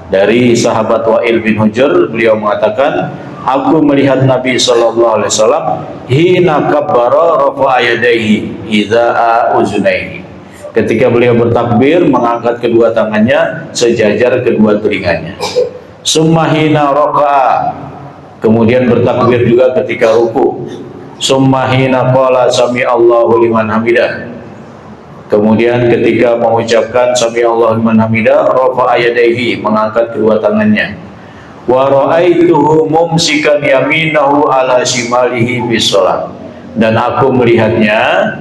Dari sahabat Wa'il bin Hujr, beliau mengatakan, aku melihat Nabi sallallahu alaihi wasallam hina kabbara rafa'a yadayhi idza'a uzunaihi. Ketika beliau bertakbir, mengangkat kedua tangannya sejajar kedua telinganya. Summa hina raka'a, kemudian bertakbir juga ketika ruku. Summa hina qala sami Allahu liman hamidah, kemudian ketika mengucapkan sami Allahu liman hamidah, rafa'a yadayhi, mengangkat kedua tangannya. Wa ra'aituhu mumsikan yaminahu ala shimalihi bis shalah, dan aku melihatnya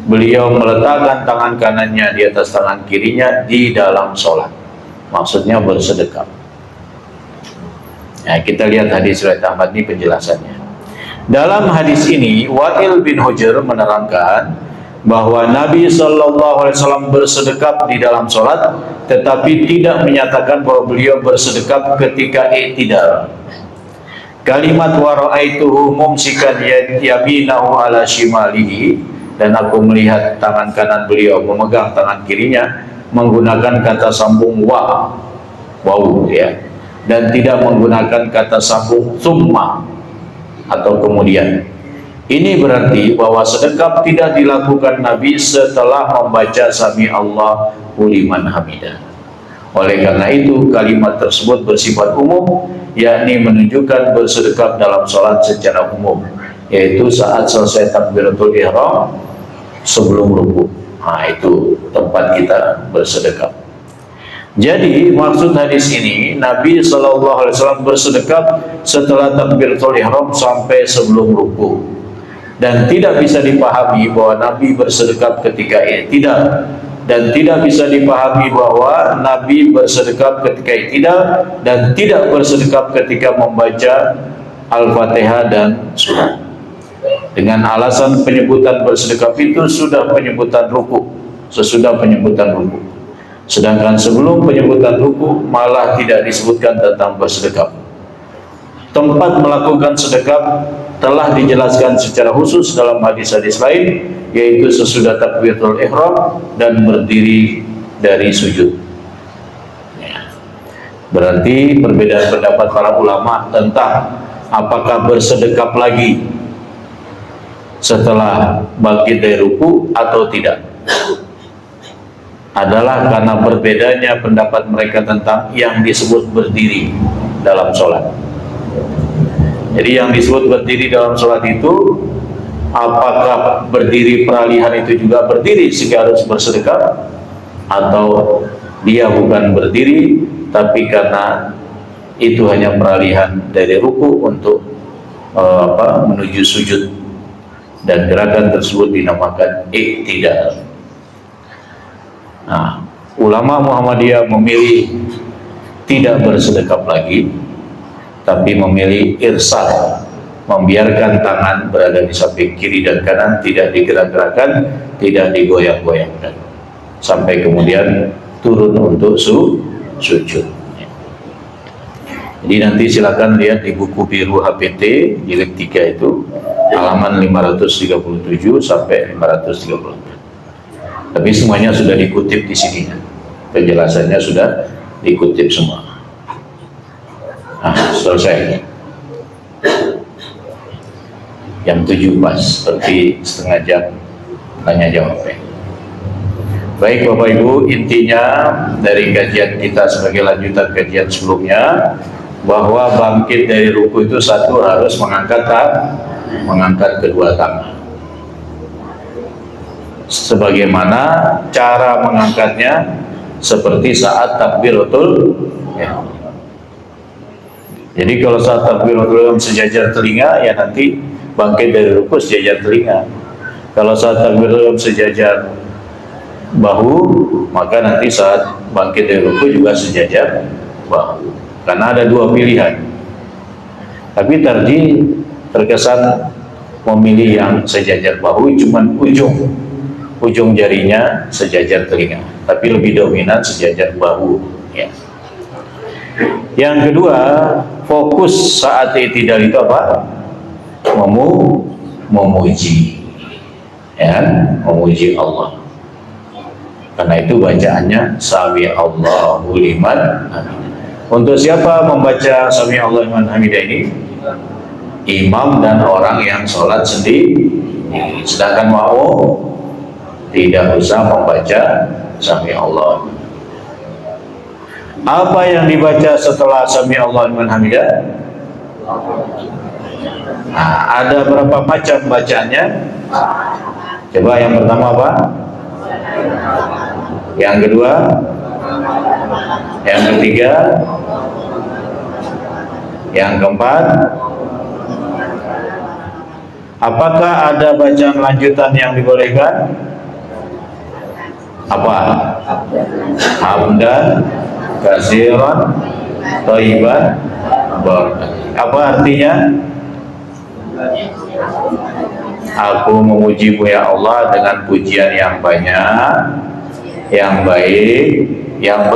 beliau meletakkan tangan kanannya di atas tangan kirinya di dalam sholat, maksudnya bersedekap. Nah, kita lihat hadis riwayat Ahmad ini penjelasannya. Dalam hadis ini Wa'il bin Hujr menerangkan bahwa Nabi Shallallahu Alaihi Wasallam bersedekap di dalam sholat, tetapi tidak menyatakan bahwa beliau bersedekap ketika i'tidal. Kalimat wa ra'aituhu mumsikan yaminahu ala shimalihi, dan aku melihat tangan kanan beliau memegang tangan kirinya, menggunakan kata sambung waw, ya, dan tidak menggunakan kata sambung summa atau kemudian. Ini berarti bahwa sedekap tidak dilakukan Nabi setelah membaca sami Allahu liman hamidah. Oleh karena itu kalimat tersebut bersifat umum, yakni menunjukkan bersedekap dalam sholat secara umum, yaitu saat selesai takbiratul ihram sebelum ruku. Nah, itu tempat kita bersedekap. Jadi maksud hadis ini, Nabi SAW bersedekap setelah takbiratul ihram sampai sebelum ruku, dan tidak bisa dipahami bahwa Nabi bersedekap ketika i'tidal, dan tidak bisa dipahami bahwa Nabi bersedekap ketika i'tidal, dan tidak bersedekap ketika membaca Al-Fatihah dan surat. Dengan alasan penyebutan bersedekap itu sudah penyebutan ruku, sesudah penyebutan ruku. Sedangkan sebelum penyebutan ruku malah tidak disebutkan tentang bersedekap. Tempat melakukan sedekap telah dijelaskan secara khusus dalam hadis-hadis lain, yaitu sesudah takbiratul ihram dan berdiri dari sujud. Berarti perbedaan pendapat para ulama tentang apakah bersedekap lagi setelah bangkit dari ruku atau tidak adalah karena berbedanya pendapat mereka tentang yang disebut berdiri dalam sholat. Jadi yang disebut berdiri dalam sholat itu, apakah berdiri peralihan itu juga berdiri sehingga harus bersedekap, atau dia bukan berdiri tapi karena itu hanya peralihan dari ruku untuk menuju sujud, dan gerakan tersebut dinamakan i'tidal. Nah, ulama Muhammadiyah memilih tidak bersedekap lagi, tapi memilih irsal, membiarkan tangan berada di samping kiri dan kanan, tidak digerak-gerakkan, tidak digoyang-goyangkan, sampai kemudian turun untuk sujud. Jadi nanti silakan lihat di buku biru HPT jilid 3 itu halaman 537 sampai 534. Tapi semuanya sudah dikutip di sini. Penjelasannya sudah dikutip semua. Nah, selesai. Jam 7 pas, berarti setengah jam tanya jawab. Baik Bapak Ibu, intinya dari kajian kita sebagai lanjutan kajian sebelumnya, bahwa bangkit dari ruku itu satu, harus mengangkat kedua tangan. Sebagaimana cara mengangkatnya seperti saat takbiratul ihram. Jadi kalau saat takbiratul ihram sejajar telinga, ya nanti bangkit dari ruku sejajar telinga. Kalau saat takbiratul ihram sejajar bahu, maka nanti saat bangkit dari ruku juga sejajar bahu. Karena ada dua pilihan. Tapi tarjih terkesan memilih yang sejajar bahu, cuman ujung jarinya sejajar telinga, tapi lebih dominan sejajar bahu, ya. Yang kedua, fokus saat i'tidal itu apa? Memuji, ya, memuji Allah. Karena itu bacaannya sami Allahu liman hamidah. Untuk siapa membaca sami Allahu liman hamidah ini? Imam dan orang yang sholat sendiri. Sedangkan makmum tidak usah membaca sami Allah. Apa yang dibaca setelah sami Allahu liman hamidah? Nah, ada berapa macam bacaannya? Coba yang pertama apa? Yang kedua? Yang ketiga? Yang keempat? Apakah ada bacaan lanjutan yang dibolehkan? Apa? Hamdan katsiran thayyiban barakan. Apa artinya? Aku memuji-Mu ya Allah dengan pujian yang banyak, yang baik, yang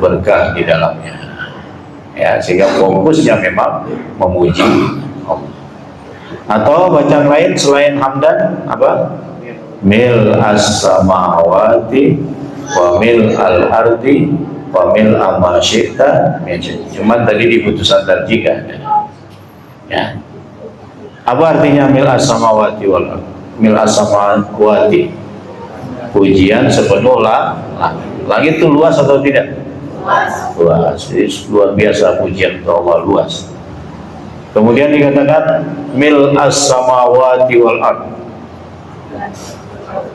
berkah di dalamnya. Ya, sehingga fokusnya memang memuji Allah. Atau bacaan lain selain hamdan apa? Mil as-samawati wa mil al-ardi wa mil amma syi'ta. Cuman tadi di putusan tarjih kan. Ya. Apa artinya mil as-samawati wal ardi? Mil as-samawati, pujian sepenuh langit. Langit itu luas atau tidak? Luas. Jadi luar biasa pujian untuk Allah, luas. Kemudian dikatakan mil as-samawati wal ardi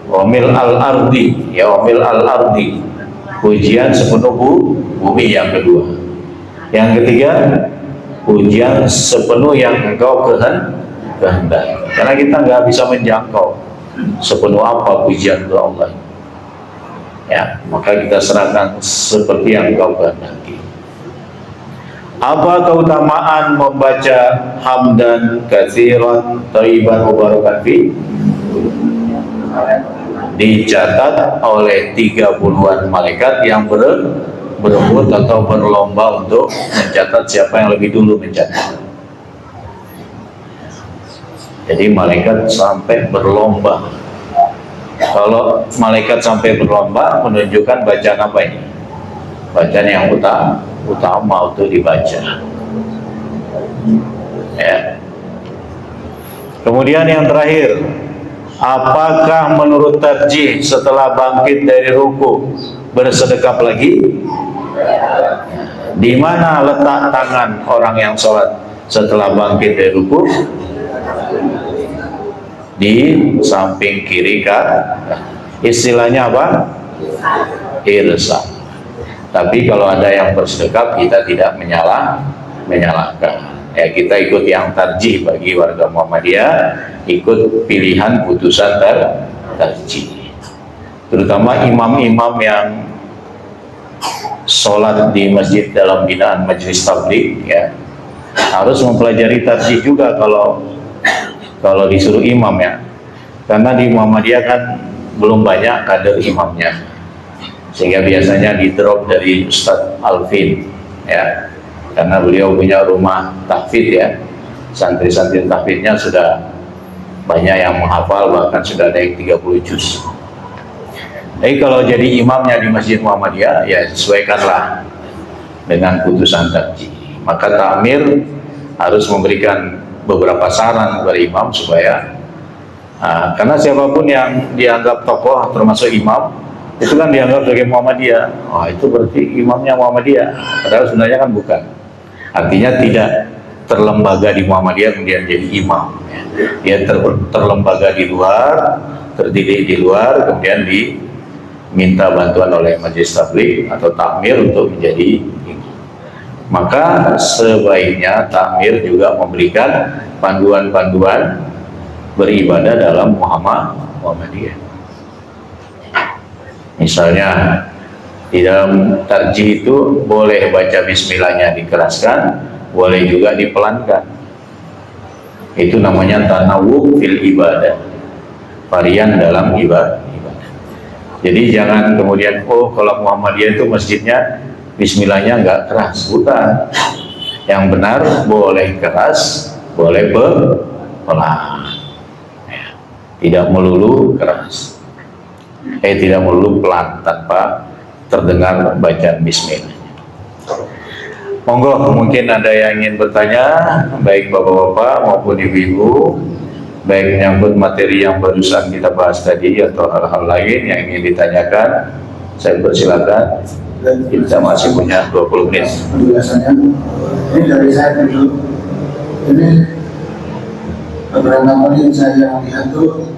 wa mil al-ardi, ya wa mil al-ardi, pujian sepenuh bumi yang kedua. Yang ketiga, pujian sepenuh yang engkau kehendaki. Karena kita nggak bisa menjangkau sepenuh apa pujian ke Allah. Ya, maka kita serahkan seperti yang engkau kehendaki. Apa keutamaan membaca hamdan katsiran thayyiban mubarakan fi? Dicatat oleh 30-an malaikat yang berebut atau berlomba untuk mencatat siapa yang lebih dulu mencatat. Jadi malaikat sampai berlomba. Kalau malaikat sampai berlomba, menunjukkan bacaan apa ini? Bacaan yang utama untuk dibaca. Ya. Kemudian yang terakhir, apakah menurut tarjih setelah bangkit dari ruku bersedekap lagi? Di mana letak tangan orang yang sholat setelah bangkit dari ruku? Di samping kiri kan? Istilahnya apa? Irsal. Tapi kalau ada yang bersedekap, kita tidak menyalahkan. Ya, kita ikut yang tarjih bagi warga Muhammadiyah, ikut pilihan putusan tarjih. Terutama imam-imam yang sholat di masjid dalam binaan majelis tabligh, ya, harus mempelajari tarjih juga kalau disuruh imam, ya. Karena di Muhammadiyah kan belum banyak kader imamnya, sehingga biasanya di drop dari Ustadz Alvin, ya, karena beliau punya rumah tahfidz, ya. Santri-santri tahfidznya sudah banyak yang menghafal, bahkan sudah ada yang 30 juz. Jadi kalau jadi imamnya di Masjid Muhammadiyah, ya sesuaikanlah dengan putusan tarjih. Maka takmir harus memberikan beberapa saran kepada imam supaya karena siapapun yang dianggap tokoh termasuk imam itu kan dianggap sebagai Muhammadiyah. Oh, itu berarti imamnya Muhammadiyah, padahal sebenarnya kan bukan. Artinya tidak terlembaga di Muhammadiyah kemudian jadi imam. Dia terlembaga di luar, terdidik di luar, kemudian diminta bantuan oleh majelis tabligh atau takmir untuk menjadi imam. Maka sebaiknya takmir juga memberikan panduan-panduan beribadah dalam Muhammadiyah. Misalnya di dalam tarjih itu boleh baca bismillahnya dikeraskan, boleh juga dipelankan. Itu namanya tanawwu fil ibadah, varian dalam ibadah. Jadi jangan kemudian kalau Muhammadiyah itu masjidnya bismillahnya nggak keras, bukan. Yang benar boleh keras, boleh pelan, tidak melulu keras, tidak melulu pelan tanpa terdengar bacaan bismillah. Monggo, mungkin ada yang ingin bertanya, baik bapak-bapak maupun ibu-ibu, baik menyangkut materi yang barusan kita bahas tadi atau hal-hal lain yang ingin ditanyakan, saya persilakan. Kita masih punya 20 menit. Biasanya ini dari saya dulu, ini beberapa kali saya lihat tuh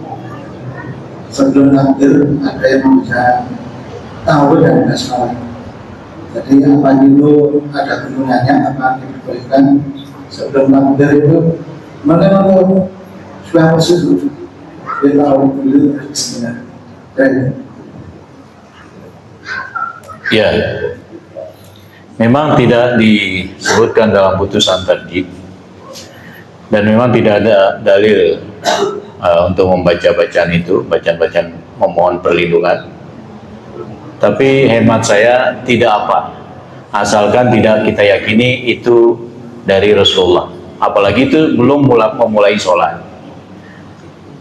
sebelum takbir ada yang bisa tahu dan tidak salah. Jadi apa itu ada gunanya, apa diperbolehkan sebelum takbir itu mengenai suara tersebut dia tahu dulu sebenarnya. Ya, memang tidak disebutkan dalam putusan tarjih dan memang tidak ada dalil untuk membaca bacaan itu, bacaan-bacaan memohon perlindungan. Tapi hemat saya tidak apa, asalkan tidak kita yakini itu dari Rasulullah. Apalagi itu belum memulai sholat.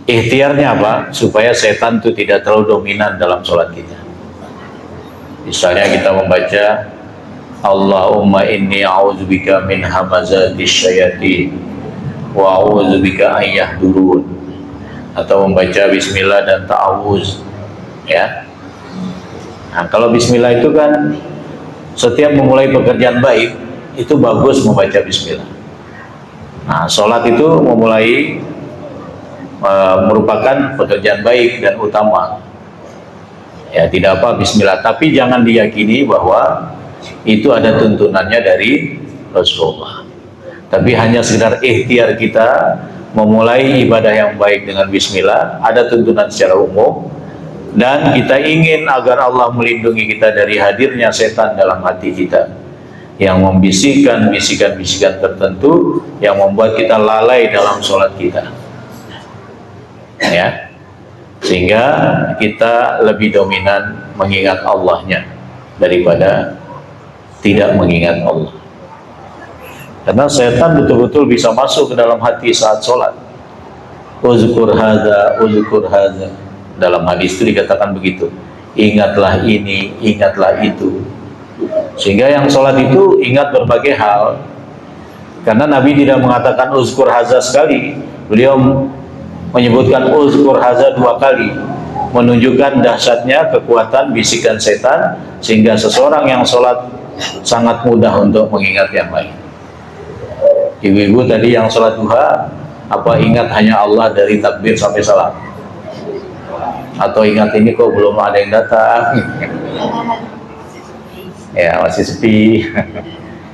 Ikhtiarnya apa? Supaya setan itu tidak terlalu dominan dalam sholat kita. Misalnya kita membaca Allahumma inni a'udzubika min hamazatis syayatin wa a'udzubika an yahdurun, atau membaca bismillah dan ta'awuz, ya. Nah, kalau bismillah itu kan setiap memulai pekerjaan baik itu bagus membaca bismillah. Nah, sholat itu memulai merupakan pekerjaan baik dan utama. Ya, tidak apa bismillah, tapi jangan diyakini bahwa itu ada tuntunannya dari Rasulullah. Tapi hanya sekedar ikhtiar kita memulai ibadah yang baik dengan bismillah, ada tuntunan secara umum. Dan kita ingin agar Allah melindungi kita dari hadirnya setan dalam hati kita yang membisikkan bisikan-bisikan tertentu yang membuat kita lalai dalam sholat kita, ya, sehingga kita lebih dominan mengingat Allahnya daripada tidak mengingat Allah. Karena setan betul-betul bisa masuk ke dalam hati saat sholat. Uzkur hadza, uzkur hadza. Dalam hadis itu dikatakan begitu, ingatlah ini, ingatlah itu. Sehingga yang sholat itu ingat berbagai hal. Karena Nabi tidak mengatakan uzkur hadza sekali, beliau menyebutkan uzkur hadza 2 kali, menunjukkan dahsyatnya kekuatan bisikan setan, sehingga seseorang yang sholat sangat mudah untuk mengingat yang lain. Ibu-ibu tadi yang sholat duha, apa ingat hanya Allah dari takbir sampai salam? Atau ingat ini kok belum ada yang datang? ya masih sepi.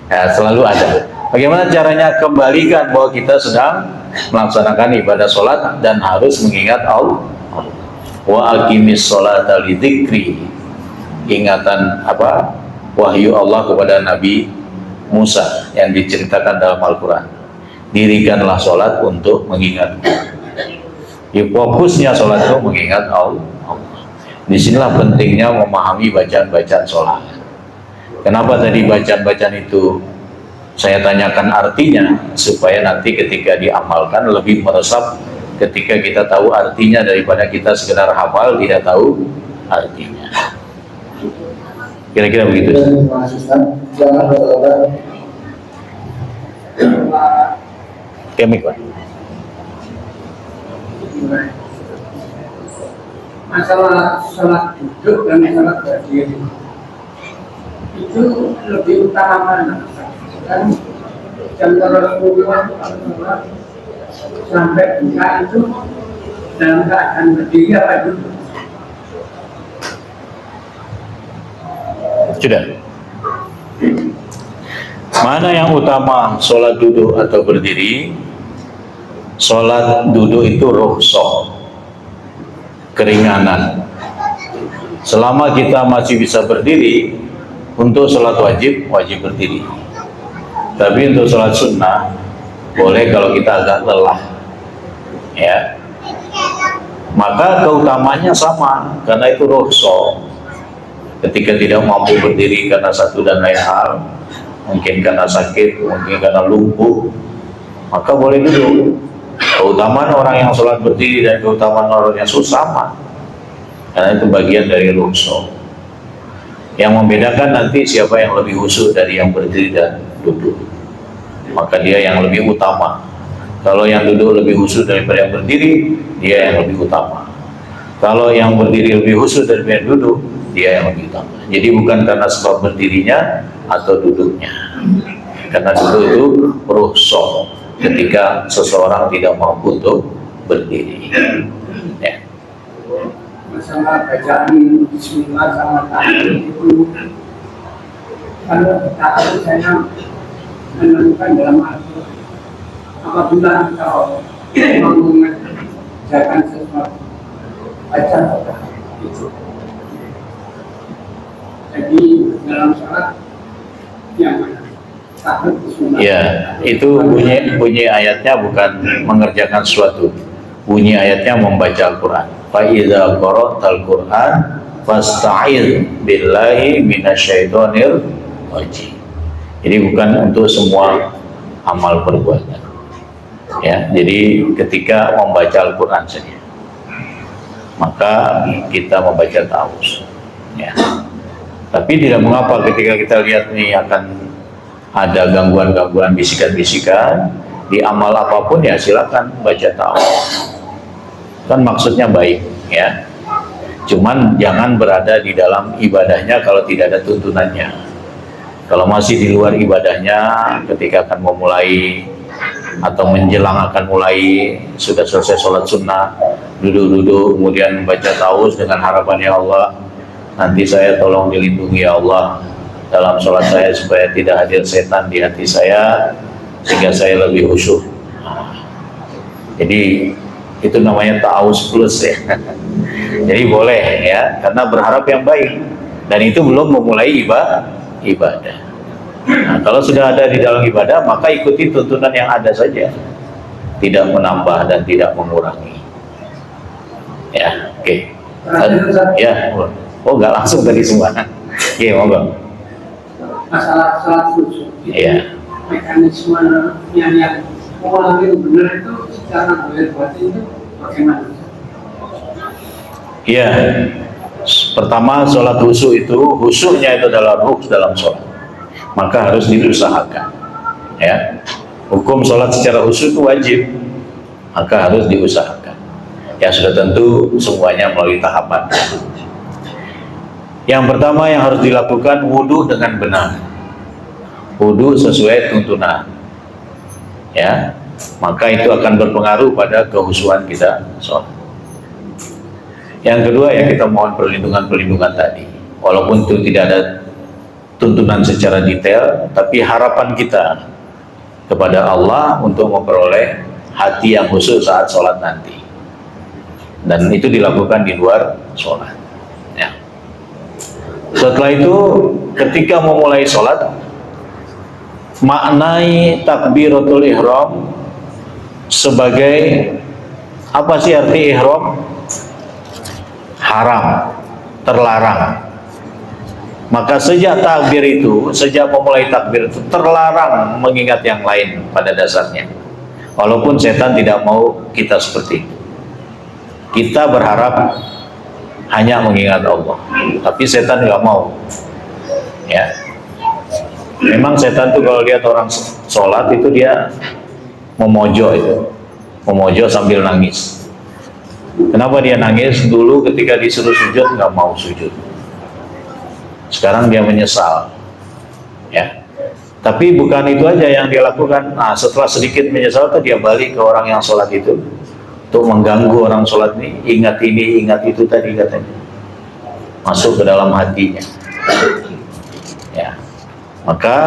Ya, selalu ada. Bagaimana caranya kembalikan bahwa kita sedang melaksanakan ibadah sholat dan harus mengingat Allah. Wa aqimis sholata lidzikri. Ingatan apa? Wahyu Allah kepada Nabi Musa yang diceritakan dalam Al-Quran. Dirikanlah sholat untuk mengingat. Di fokusnya sholat itu mengingat Allah. Disinilah pentingnya memahami bacaan-bacaan sholat. Kenapa tadi bacaan-bacaan itu saya tanyakan artinya, supaya nanti ketika diamalkan lebih meresap ketika kita tahu artinya daripada kita sekedar hafal tidak tahu artinya. Kira-kira begitu. Terima kasih Ustaz. Jangan berdoa. Kemik, Pak. Masalah sholat duduk dan sholat berdiri itu lebih utama mana? Kan contoh Rasulullah sholat sampai buka itu dalam keadaan berdiri apa duduk? Sudah. Mana yang utama, sholat duduk atau berdiri? Sholat duduk itu rukhsah, keringanan. Selama kita masih bisa berdiri, untuk sholat wajib berdiri. Tapi untuk sholat sunnah boleh kalau kita agak lelah, ya. Maka keutamanya sama, karena itu rukhsah. Ketika tidak mampu berdiri karena satu dan lain hal, mungkin karena sakit, mungkin karena lumpuh, maka boleh duduk. Keutamaan orang yang sholat berdiri dan keutamaan orang yang sama, karena itu bagian dari rukhsah. Yang membedakan nanti siapa yang lebih khusyuk dari yang berdiri dan duduk, maka dia yang lebih utama. Kalau yang duduk lebih khusyuk daripada yang berdiri, dia yang lebih utama. Kalau yang berdiri lebih khusyuk daripada yang duduk, dia yang lebih utama. Jadi bukan karena sebab berdirinya atau duduknya, karena duduk itu rukhsah ketika seseorang tidak mampu untuk berdiri, ya. Masalah bacaan bismillah sama ta'awud itu, kalau ta'awud saya menemukan dalam Al-Quran, apabila engkau mau mengerjakan sesuatu, baca itu. Jadi dalam sholat yang mana? Ya, itu bunyi ayatnya bukan mengerjakan sesuatu. Bunyi ayatnya membaca Al-Quran. Fa idza qara'tal Qur'an fasta'idz billahi minasyaitonir rajim. Jadi bukan untuk semua amal perbuatan. Ya, jadi ketika membaca Al-Quran saja, maka kita membaca ta'awudz. Ya. Tapi tidak mengapa ketika kita lihat nih akan ada gangguan-gangguan bisikan-bisikan di amal apapun, ya silakan baca ta'awudz. Kan maksudnya baik, ya. Cuman jangan berada di dalam ibadahnya kalau tidak ada tuntunannya. Kalau masih di luar ibadahnya, ketika akan memulai atau menjelang akan mulai, sudah selesai sholat sunnah, duduk-duduk kemudian membaca ta'awudz dengan harapan, ya Allah, nanti saya tolong dilindungi ya Allah dalam sholat saya supaya tidak hadir setan di hati saya sehingga saya lebih khusyuk. Jadi itu namanya ta'awudz plus, ya. Jadi boleh, ya, karena berharap yang baik, dan itu belum memulai ibadah. Nah, kalau sudah ada di dalam ibadah, maka ikuti tuntunan yang ada saja, tidak menambah dan tidak mengurangi. Ya, oke. Ya, oh nggak langsung tadi semua. Oke, monggo. Masalah sholat khusyuk, Ya. mekanisme yang orang itu benar itu secara boleh batin itu bagaimana? Ya, pertama sholat khusyuk itu, khusyuknya itu adalah ruh dalam sholat, maka harus diusahakan, ya. Hukum sholat secara khusyuk itu wajib, maka harus diusahakan. Ya sudah tentu semuanya melalui tahapan. Yang pertama yang harus dilakukan, wudhu dengan benar, wudhu sesuai tuntunan, ya, maka itu akan berpengaruh pada kehusuan kita sholat. Yang kedua, ya, kita mohon perlindungan tadi, walaupun itu tidak ada tuntunan secara detail, tapi harapan kita kepada Allah untuk memperoleh hati yang khusyuk saat sholat nanti. Dan itu dilakukan di luar sholat. Ya. Setelah itu, ketika memulai sholat, maknai takbiratul ihram sebagai apa sih arti ihram? Haram, terlarang. Maka sejak takbir itu, sejak memulai takbir itu terlarang mengingat yang lain pada dasarnya. Walaupun setan tidak mau kita seperti itu. Kita berharap hanya mengingat Allah, tapi setan nggak mau. Ya, memang setan tuh kalau lihat orang sholat itu dia memojok sambil nangis. Kenapa dia nangis? Dulu ketika disuruh sujud nggak mau sujud. Sekarang dia menyesal, ya. Tapi bukan itu aja yang dia lakukan. Nah, setelah sedikit menyesal, tuh dia balik ke orang yang sholat itu untuk mengganggu orang sholat ini. Ingat ini, ingat itu tadi katanya. Masuk ke dalam hatinya. Ya, maka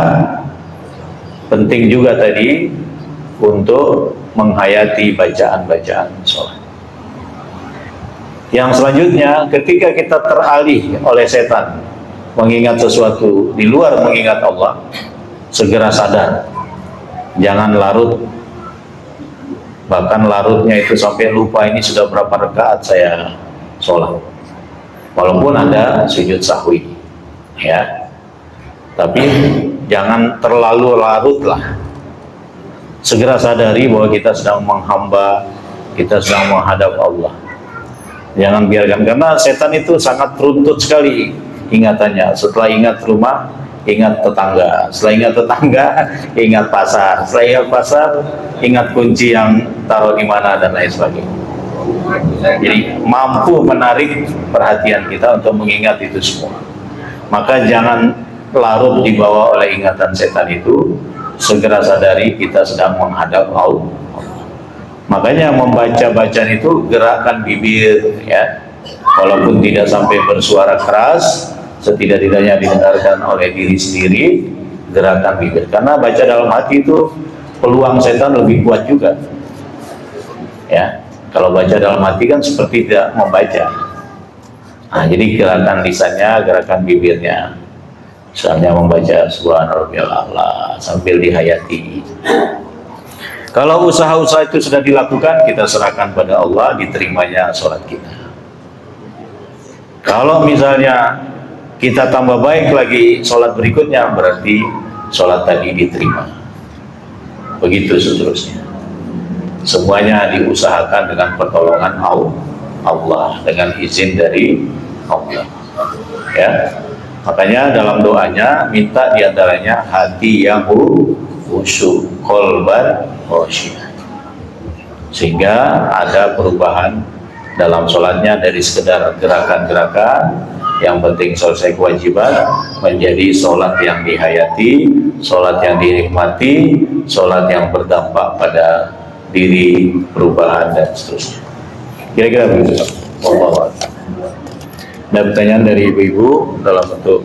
penting juga tadi untuk menghayati bacaan-bacaan sholat. Yang selanjutnya, ketika kita teralih oleh setan mengingat sesuatu di luar mengingat Allah, segera sadar, jangan larut, bahkan larutnya itu sampai lupa ini sudah berapa rakaat saya sholat, walaupun ada sujud sahwi, ya, tapi jangan terlalu larut lah. Segera sadari bahwa kita sedang menghamba, kita sedang menghadap Allah. Jangan biarkan, karena setan itu sangat runtut sekali ingatannya. Setelah ingat rumah, ingat tetangga. Setelah ingat tetangga, ingat pasar. Setelah ingat pasar, ingat kunci yang taruh di mana dan lain sebagainya. Jadi mampu menarik perhatian kita untuk mengingat itu semua. Maka jangan larut dibawa oleh ingatan setan itu. Segera sadari kita sedang menghadap Allah. Makanya membaca bacaan itu gerakan bibir, ya. Walaupun tidak sampai bersuara keras, setidak-tidaknya didengarkan oleh diri sendiri, gerakan bibir. Karena baca dalam hati itu peluang setan lebih kuat juga. Ya, kalau baca dalam hati kan seperti tidak membaca. Nah, jadi gerakan lisannya, gerakan bibirnya, misalnya membaca Subhanarabbiyal a'la sambil dihayati. Kalau usaha-usaha itu sudah dilakukan, kita serahkan pada Allah, diterimanya sholat kita. Kalau misalnya kita tambah baik lagi sholat berikutnya, berarti sholat tadi diterima. Begitu seterusnya. Semuanya diusahakan dengan pertolongan Allah, dengan izin dari Allah. Ya, makanya dalam doanya minta diantaranya hati yang khusyuk, qalban khasyiyah, sehingga ada perubahan dalam sholatnya dari sekedar gerakan-gerakan yang penting selesai kewajiban menjadi sholat yang dihayati, sholat yang dinikmati, sholat yang berdampak pada diri, perubahan dan seterusnya. Kira-kira begitu. Allah. Ada pertanyaan dari ibu-ibu dalam bentuk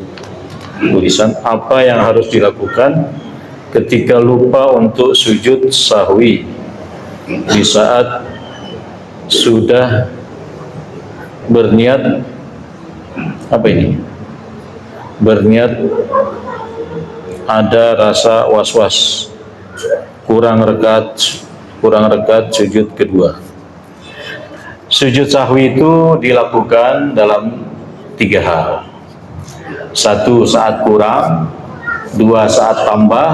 tulisan, apa yang harus dilakukan ketika lupa untuk sujud sahwi di saat sudah berniat berniat ada rasa was-was kurang rekat sujud kedua. Sujud sahwi itu dilakukan dalam 3 hal. 1 saat kurang, 2 saat tambah,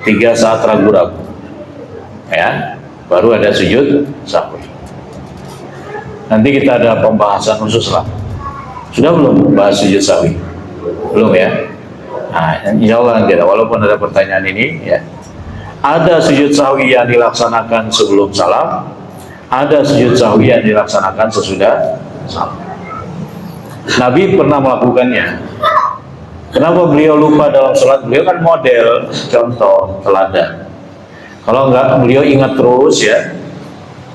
3 saat ragu-ragu. Ya, baru ada sujud sahwi. Nanti kita ada pembahasan khusus lah. Sudah belum bahas sujud sahwi? Belum ya? Nah, insya Allah nanti ada, walaupun ada pertanyaan ini ya. Ada sujud sahwi yang dilaksanakan sebelum salam, ada sujud sahwi yang dilaksanakan sesudah salam. Nabi pernah melakukannya. Kenapa beliau lupa dalam sholat? Beliau kan model, contoh, teladan. Kalau enggak beliau ingat terus ya,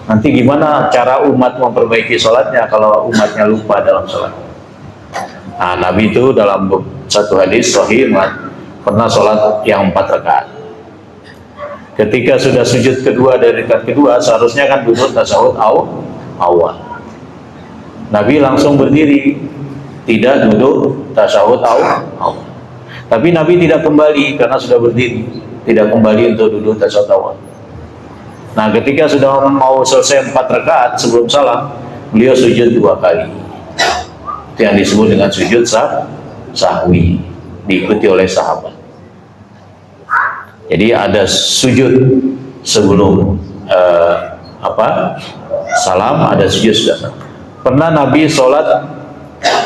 nanti gimana cara umat memperbaiki sholatnya kalau umatnya lupa dalam sholat? Nah, Nabi itu dalam satu hadis sahih pernah sholat yang 4 rakaat. Ketika sudah sujud kedua dari rakaat kedua, seharusnya kan duduk tasyahud awal. Nabi langsung berdiri, tidak duduk tasyahud awal. Tapi Nabi tidak kembali karena sudah berdiri, tidak kembali untuk duduk tasyahud awal. Nah, ketika sudah mau selesai 4 rakaat sebelum salam, beliau sujud 2 kali. Itu yang disebut dengan sujud sahwi, diikuti oleh sahabat. Jadi ada sujud sebelum salam, ada sujud sudah salam. Pernah Nabi sholat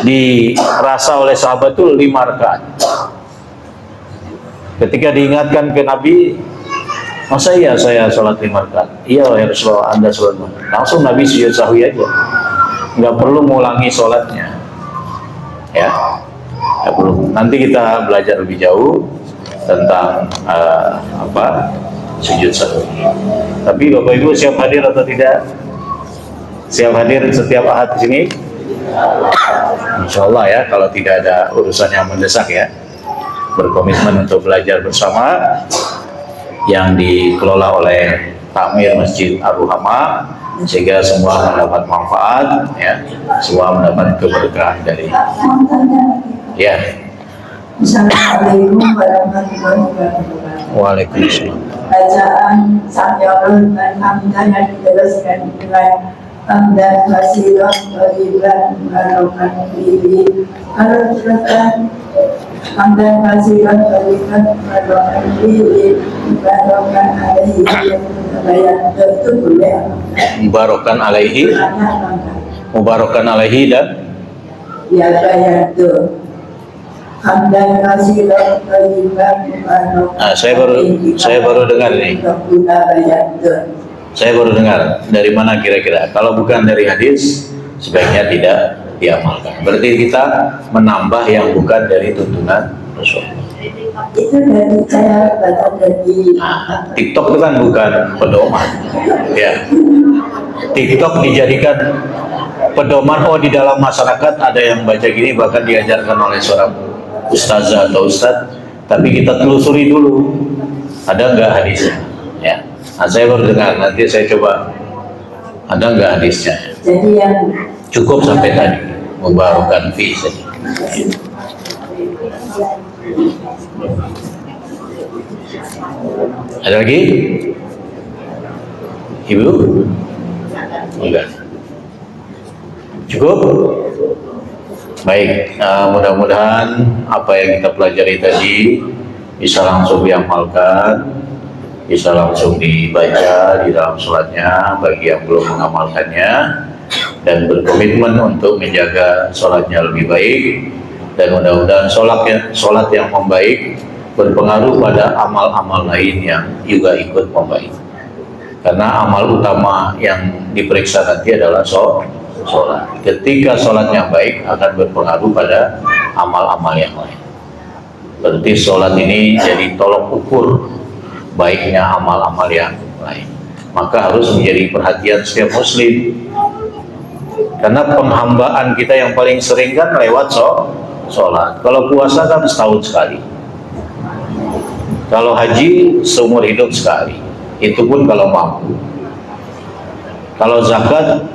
dirasa oleh sahabat itu 5 rakaat. Ketika diingatkan ke Nabi, masa iya saya sholat 5 rakaat? Iya ya Rasulullah, Anda sholat 5 rakaat. Langsung Nabi sujud sahwi aja, nggak perlu mengulangi sholatnya. Ya, nggak perlu. Nanti kita belajar lebih jauh tentang sujud sahwi. Tapi Bapak Ibu siap hadir atau tidak? Siap hadir setiap ahad di sini? Insya Allah ya, kalau tidak ada urusan yang mendesak ya. Berkomitmen untuk belajar bersama yang dikelola oleh Takmir Masjid Ar-Ruhama, sehingga semua mendapat manfaat ya, semua mendapat keberkahan dari ya. Assalamualaikum warahmatullahi wabarakatuh. Waalaikumsalam. Bacaan samyolun dan hamdan yang diteruskan dengan hamdan wasilah thayyiban mubarakan fihi. Kalau teruskan hamdan wasilah thayyiban mubarakan fihi, mubarakan alaihi itu boleh. Mubarakan alaihi, mubarakan alaihi dan ya bayatu. Hamdan wasilah thayyiban mubarakan. Saya baru dengar ini. Saya baru dengar. Dari mana kira-kira? Kalau bukan dari hadis, sebaiknya tidak diamalkan. Berarti kita menambah yang bukan dari tuntunan Rasul. Itu dari saya baca dari TikTok itu kan bukan pedoman. Ya. TikTok dijadikan pedoman. Oh, di dalam masyarakat ada yang baca gini, bahkan diajarkan oleh seorang ustazah atau ustadz. Tapi kita telusuri dulu, ada nggak hadisnya? Ya. Nah, saya baru dengar. Nanti saya coba. Ada nggak hadisnya? jadi yang Cukup sampai tadi. Mubarakan fi saja. Ada lagi? Ibu? Enggak. Cukup? Baik, mudah-mudahan apa yang kita pelajari tadi bisa langsung diamalkan, bisa langsung dibaca di dalam sholatnya bagi yang belum mengamalkannya, dan berkomitmen untuk menjaga sholatnya lebih baik. Dan mudah-mudahan sholat yang membaik berpengaruh pada amal-amal lain yang juga ikut membaik. Karena amal utama yang diperiksa nanti adalah sholat. Ketika sholatnya baik akan berpengaruh pada amal-amal yang lain. Berarti sholat ini jadi tolok ukur baiknya amal-amal yang lain. Maka harus menjadi perhatian setiap muslim. Karena penghambaan kita yang paling sering kan lewat sholat. Kalau puasa kan setahun sekali. Kalau haji seumur hidup sekali. Itu pun kalau mampu. Kalau zakat